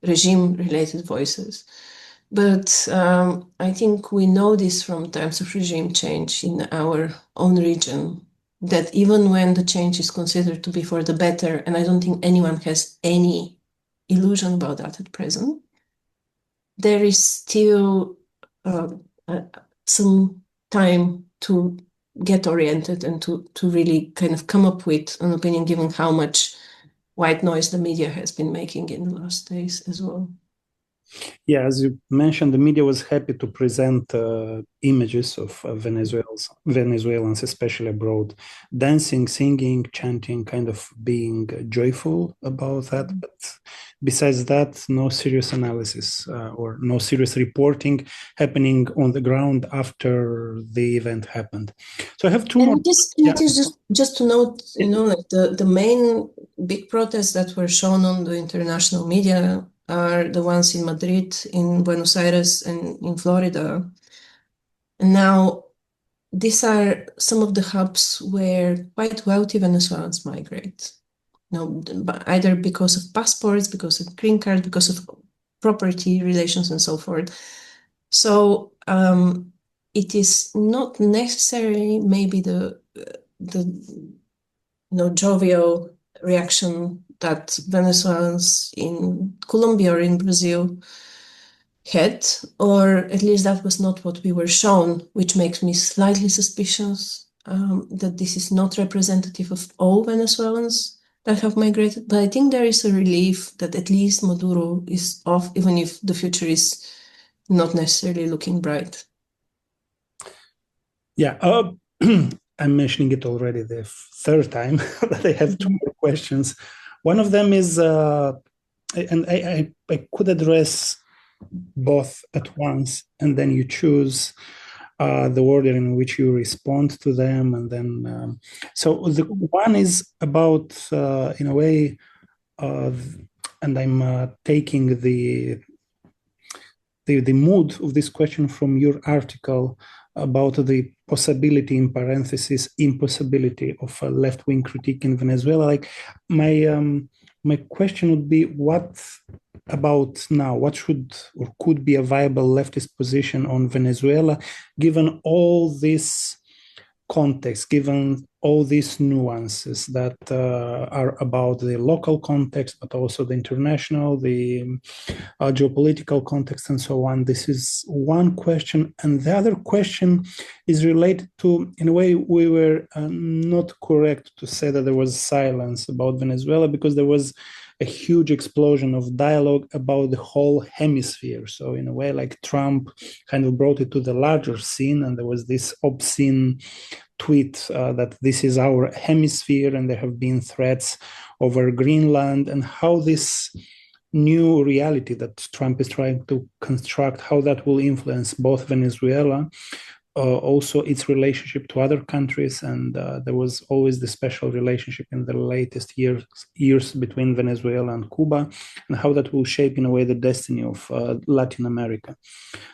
regime-related voices. But I think we know this from times of regime change in our own region, that even when the change is considered to be for the better, and I don't think anyone has any illusion about that at present, there is still some time to get oriented and to really kind of come up with an opinion, given how much white noise the media has been making in the last days as well. Yeah, as you mentioned, the media was happy to present images of Venezuelans, especially abroad, dancing, singing, chanting, kind of being joyful about that. But besides that, no serious analysis or no serious reporting happening on the ground after the event happened. So I have 2 more. It is just to note, like the main big protests that were shown on the international media are the ones in Madrid, in Buenos Aires, and in Florida. And now these are some of the hubs where quite wealthy Venezuelans migrate. Either because of passports, because of green card, because of property relations and so forth. So it is not necessarily maybe the jovial reaction that Venezuelans in Colombia or in Brazil had, or at least that was not what we were shown, which makes me slightly suspicious that this is not representative of all Venezuelans that have migrated. But I think there is a relief that at least Maduro is off, even if the future is not necessarily looking bright. Yeah, I'm mentioning it already the third time that I have two more questions. One of them is, and I could address both at once, and then you choose the order in which you respond to them, and then so the one is about, in a way, and I'm taking the mood of this question from your article about the possibility, in parentheses, impossibility of a left-wing critique in Venezuela. Like my question would be, what about now? What should or could be a viable leftist position on Venezuela, given all this context, given all these nuances that are about the local context, but also the international, the geopolitical context, and so on? This is one question. And the other question is related to, in a way, we were not correct to say that there was silence about Venezuela, because there was a huge explosion of dialogue about the whole hemisphere. So in a way, like, Trump kind of brought it to the larger scene, and there was this obscene tweet that this is our hemisphere, and there have been threats over Greenland, and how this new reality that Trump is trying to construct, how that will influence both Venezuela, also its relationship to other countries. And there was always the special relationship in the latest years between Venezuela and Cuba, and how that will shape, in a way, the destiny of Latin America.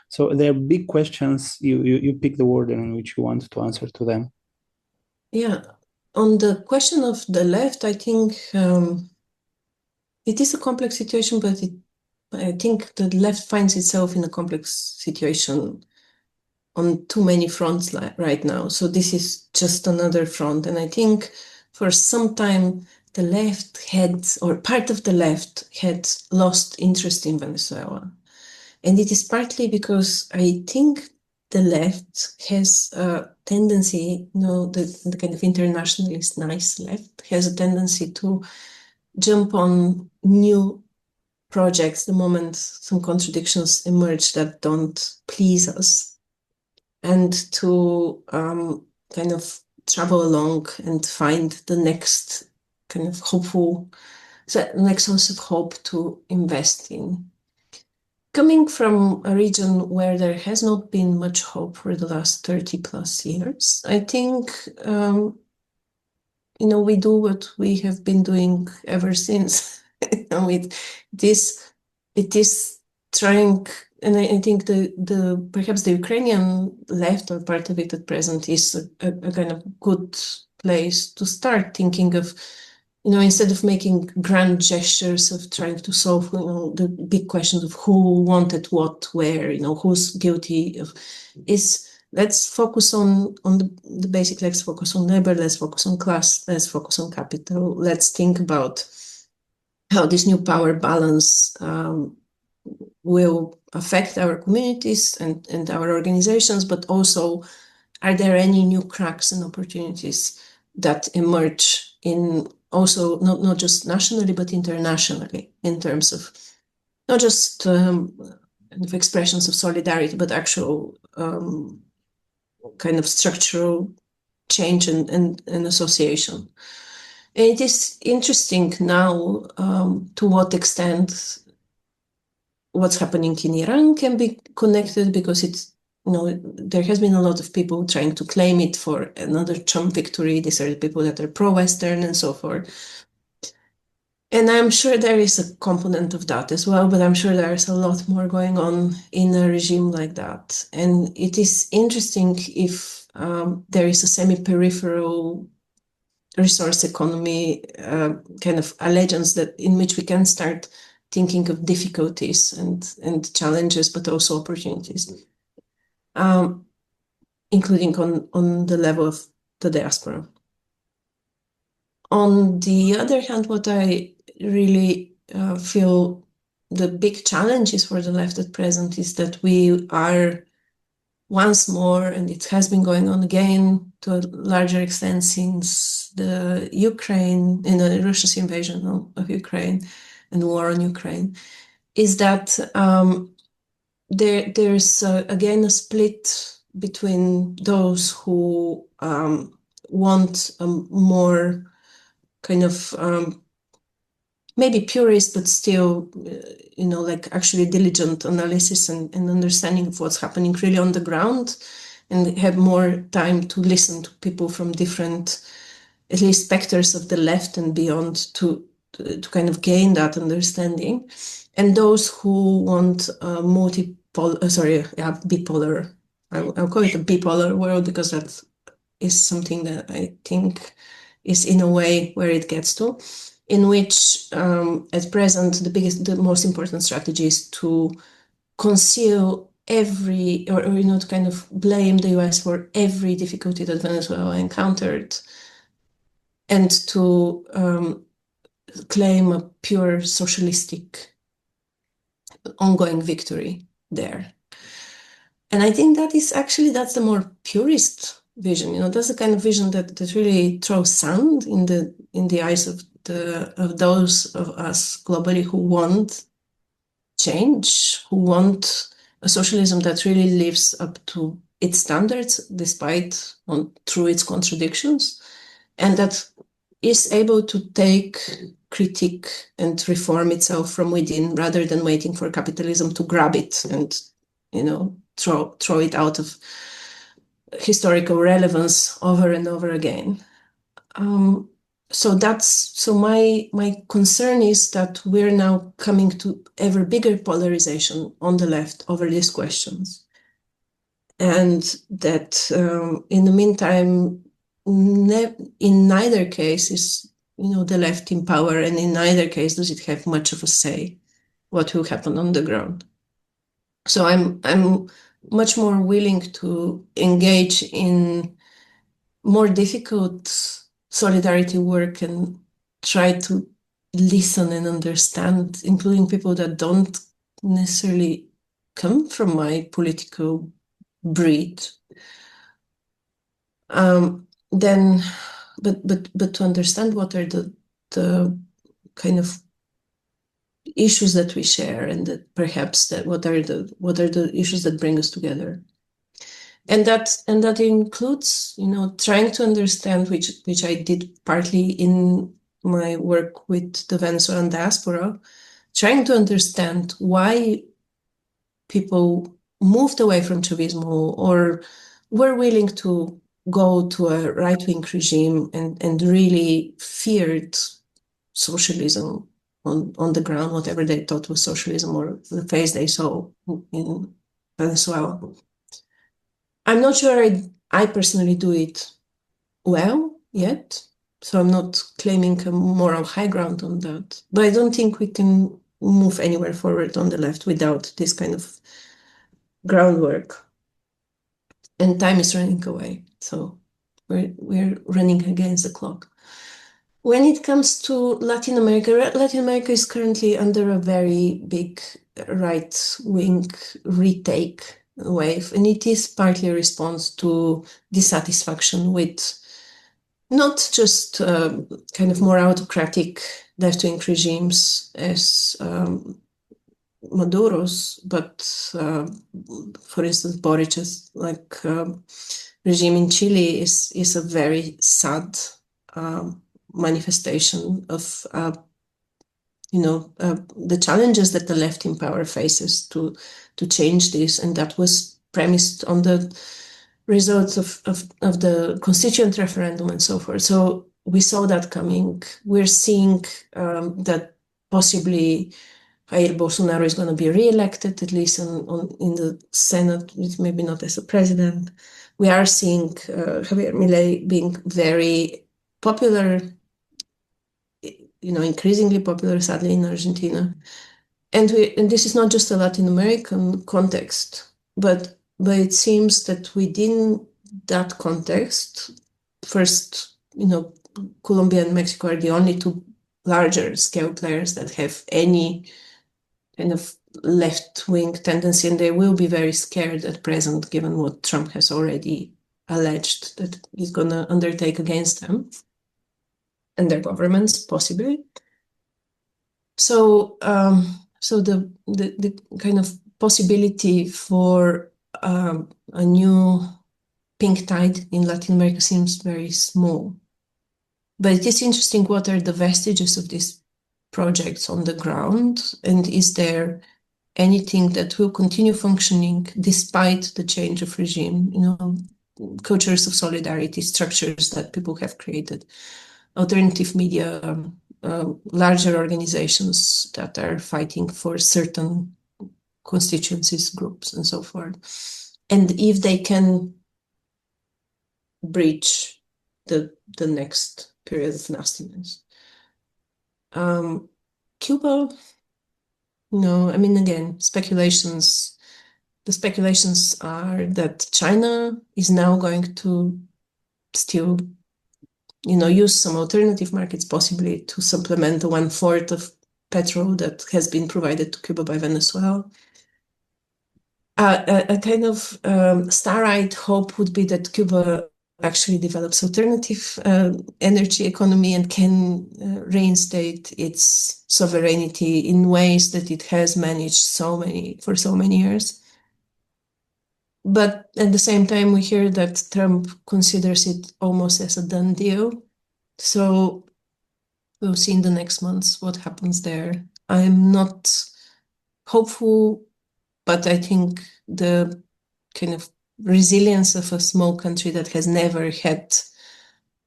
So there are big questions. You pick the order in which you want to answer to them. Yeah, on the question of the left, I think it is a complex situation, but I think the left finds itself in a complex situation on too many fronts right now. So this is just another front. And I think for some time, the left had, or part of the left had lost interest in Venezuela. And it is partly because I think the left has a tendency, the kind of internationalist nice left has a tendency to jump on new projects the moment some contradictions emerge that don't please us, and to kind of travel along and find the next kind of next source of hope to invest in. Coming from a region where there has not been much hope for the last 30 plus years, I think, we do what we have been doing ever since. It is trying, and I think perhaps the Ukrainian left, or part of it at present, is a kind of good place to start thinking of, instead of making grand gestures of trying to solve, the big questions of who wanted what, where, who's guilty of, let's focus on the basic. Let's focus on labor. Let's focus on class. Let's focus on capital. Let's think about how this new power balance will affect our communities and our organizations, but also, are there any new cracks and opportunities that emerge in also not just nationally but internationally, in terms of not just kind of expressions of solidarity, but actual kind of structural change and association. And it is interesting now to what extent what's happening in Iran can be connected, because there has been a lot of people trying to claim it for another Trump victory. These are the people that are pro-Western and so forth. And I'm sure there is a component of that as well, but I'm sure there's a lot more going on in a regime like that. And it is interesting if there is a semi-peripheral resource economy kind of allegiance that in which we can start thinking of difficulties and challenges, but also opportunities, including on the level of the diaspora. On the other hand, what I really feel the big challenge is for the left at present is that we are once more, and it has been going on again to a larger extent since the Ukraine, Russia's invasion of Ukraine and war on Ukraine, is that there's again a split between those who want a more kind of maybe purist, but still, like actually diligent analysis and understanding of what's happening really on the ground, and have more time to listen to people from different, at least specters of the left and beyond, to kind of gain that understanding. And those who want a bipolar, I'll call it a bipolar world, because that is something that I think is in a way where it gets to, in which at present the most important strategy is to conceal every, or to kind of blame the US for every difficulty that Venezuela encountered, and to claim a pure socialistic ongoing victory there. And I think that is actually, that's the more purist vision. That's the kind of vision that really throws sand in the eyes of those of us globally who want change, who want a socialism that really lives up to its standards despite through its contradictions, and that is able to take critique and reform itself from within, rather than waiting for capitalism to grab it and throw it out of historical relevance over and over again. So my concern is that we're now coming to ever bigger polarization on the left over these questions, and that in the meantime, in neither case is the left in power, and in neither case does it have much of a say what will happen on the ground. So I'm much more willing to engage in more difficult solidarity work and try to listen and understand, including people that don't necessarily come from my political breed. Then, but to understand what are the kind of issues that we share, and that perhaps that what are the issues that bring us together. And that includes, trying to understand, which I did partly in my work with the Venezuelan diaspora, trying to understand why people moved away from Chavismo or were willing to go to a right-wing regime and really feared socialism on the ground, whatever they thought was socialism or the face they saw in Venezuela. I'm not sure I personally do it well yet, so I'm not claiming a moral high ground on that. But I don't think we can move anywhere forward on the left without this kind of groundwork. And time is running away, so we're running against the clock. When it comes to Latin America is currently under a very big right-wing retake wave, and it is partly a response to dissatisfaction with not just kind of more autocratic left-wing regimes as Maduro's, but for instance, Boric's regime in Chile is a very sad manifestation of the challenges that the left in power faces to change this, and that was premised on the results of the constituent referendum and so forth. So we saw that coming. We're seeing that possibly Jair Bolsonaro is going to be re-elected, at least in the Senate, maybe not as a president. we are seeing Javier Milei being very popular, increasingly popular, sadly, in Argentina. And this is not just a Latin American context, but it seems that within that context, first, Colombia and Mexico are the only two larger scale players that have any kind of left-wing tendency, and they will be very scared at present, given what Trump has already alleged that he's going to undertake against them and their governments, possibly. So, the kind of possibility for a new pink tide in Latin America seems very small. But it is interesting, what are the vestiges of these projects on the ground, and is there anything that will continue functioning despite the change of regime? Cultures of solidarity, structures that people have created, alternative media, larger organizations that are fighting for certain constituencies, groups, and so forth. And if they can bridge the next period of nastiness. Cuba, no, I mean, again, speculations. The speculations are that China is now going to still, use some alternative markets, possibly to supplement the 1/4 of petrol that has been provided to Cuba by Venezuela. A kind of star-eyed hope would be that Cuba actually develops alternative energy economy and can reinstate its sovereignty in ways that it has managed for so many years. But at the same time, we hear that Trump considers it almost as a done deal. So we'll see in the next months what happens there. I'm not hopeful, but I think the kind of resilience of a small country that has never had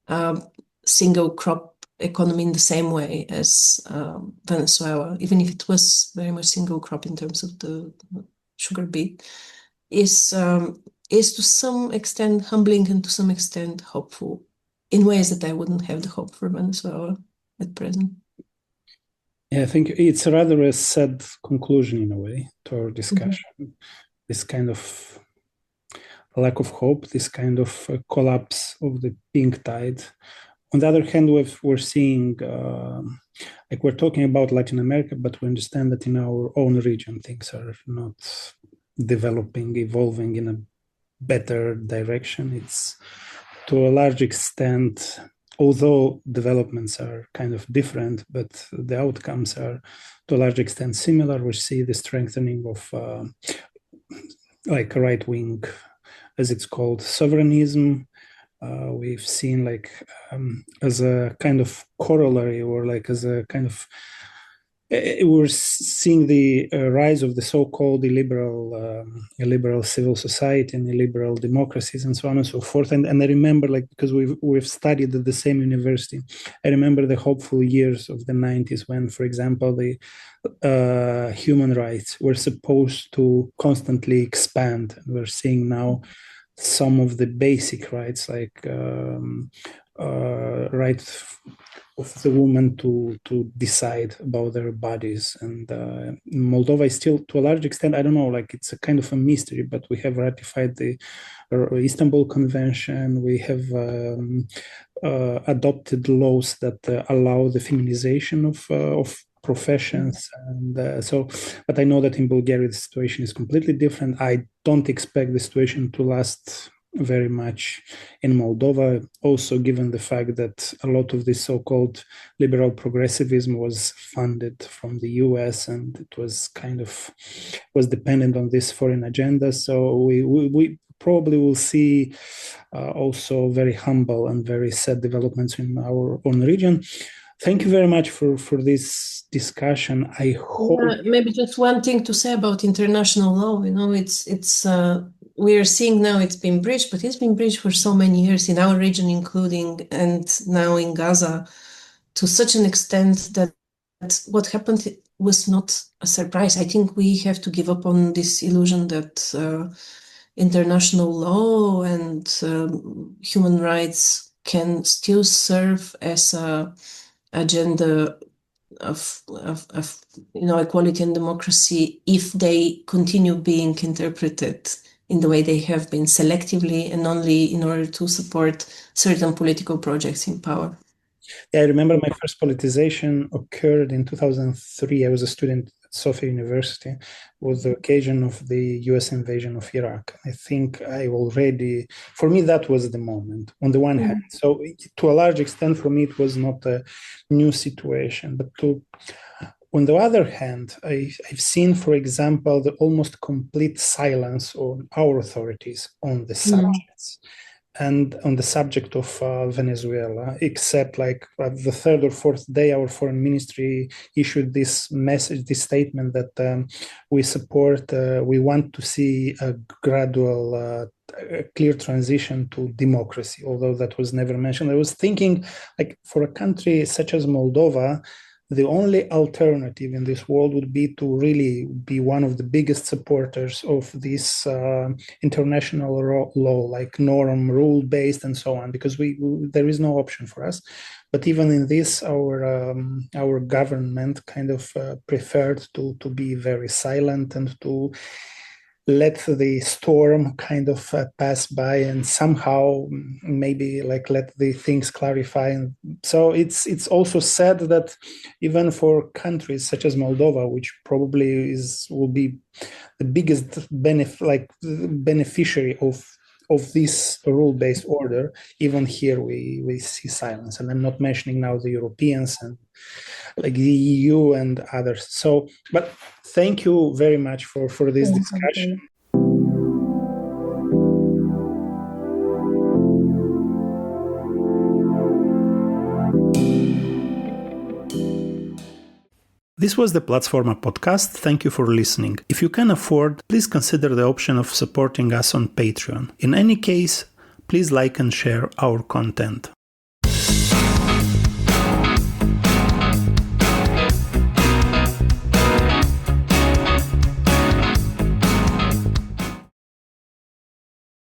a single crop economy in the same way as Venezuela, even if it was very much single crop in terms of the sugar beet, is to some extent humbling and to some extent hopeful in ways that I wouldn't have the hope for Venezuela at present. Yeah, I think it's rather a sad conclusion in a way to our discussion. Mm-hmm. This kind of lack of hope, this kind of collapse of the pink tide. On the other hand, we're seeing, like we're talking about Latin America, but we understand that in our own region, things are not developing, evolving in a better direction. It's to a large extent, although developments are kind of different, but the outcomes are to a large extent similar. We see the strengthening of like right-wing, as it's called, sovereignism. We've seen like as a kind of corollary, or like as a kind of, we're seeing the rise of the so-called illiberal civil society and illiberal democracies and so on and so forth. And I remember, like, because we've studied at the same university, I remember the hopeful years of the 90s when, for example, the human rights were supposed to constantly expand. And we're seeing now some of the basic rights, like right of the woman to decide about their bodies. And Moldova is still, to a large extent, I don't know, like it's a kind of a mystery, but we have ratified the Istanbul Convention. We have adopted laws that allow the feminization of professions. And but I know that in Bulgaria, the situation is completely different. I don't expect the situation to last very much in Moldova, also given the fact that a lot of this so-called liberal progressivism was funded from the US, and it was kind of was dependent on this foreign agenda. So we probably will see also very humble and very sad developments in our own region. Thank you very much for this discussion. I hope maybe just one thing to say about international law. It's we are seeing now it's been breached, but it's been breached for so many years in our region, including and now in Gaza, to such an extent that what happened was not a surprise. I think we have to give up on this illusion that international law and human rights can still serve as a agenda of equality and democracy if they continue being interpreted in the way they have been, selectively and only in order to support certain political projects in power. Yeah, I remember my first politicization occurred in 2003. I was a student at Sofia University. It was the occasion of the US invasion of Iraq. I think for me, that was the moment on the one hand. So to a large extent, for me, it was not a new situation. But on the other hand, I've seen, for example, the almost complete silence on our authorities on the subjects. And on the subject of Venezuela, except like the third or fourth day, our foreign ministry issued this message, this statement that we want to see a gradual, clear transition to democracy, although that was never mentioned. I was thinking, like, for a country such as Moldova, the only alternative in this world would be to really be one of the biggest supporters of this international law, like norm, rule-based, and so on, because there is no option for us. But even in this, our government kind of preferred to be very silent and to let the storm kind of pass by and somehow maybe like let the things clarify. And so it's also said that even for countries such as Moldova, which probably will be the biggest beneficiary of this rule-based order, even here we see silence. And I'm not mentioning now the Europeans and like the EU and others. So, but thank you very much for this discussion. This was the Platzforma podcast. Thank you for listening. If you can afford, please consider the option of supporting us on Patreon. In any case, please like and share our content.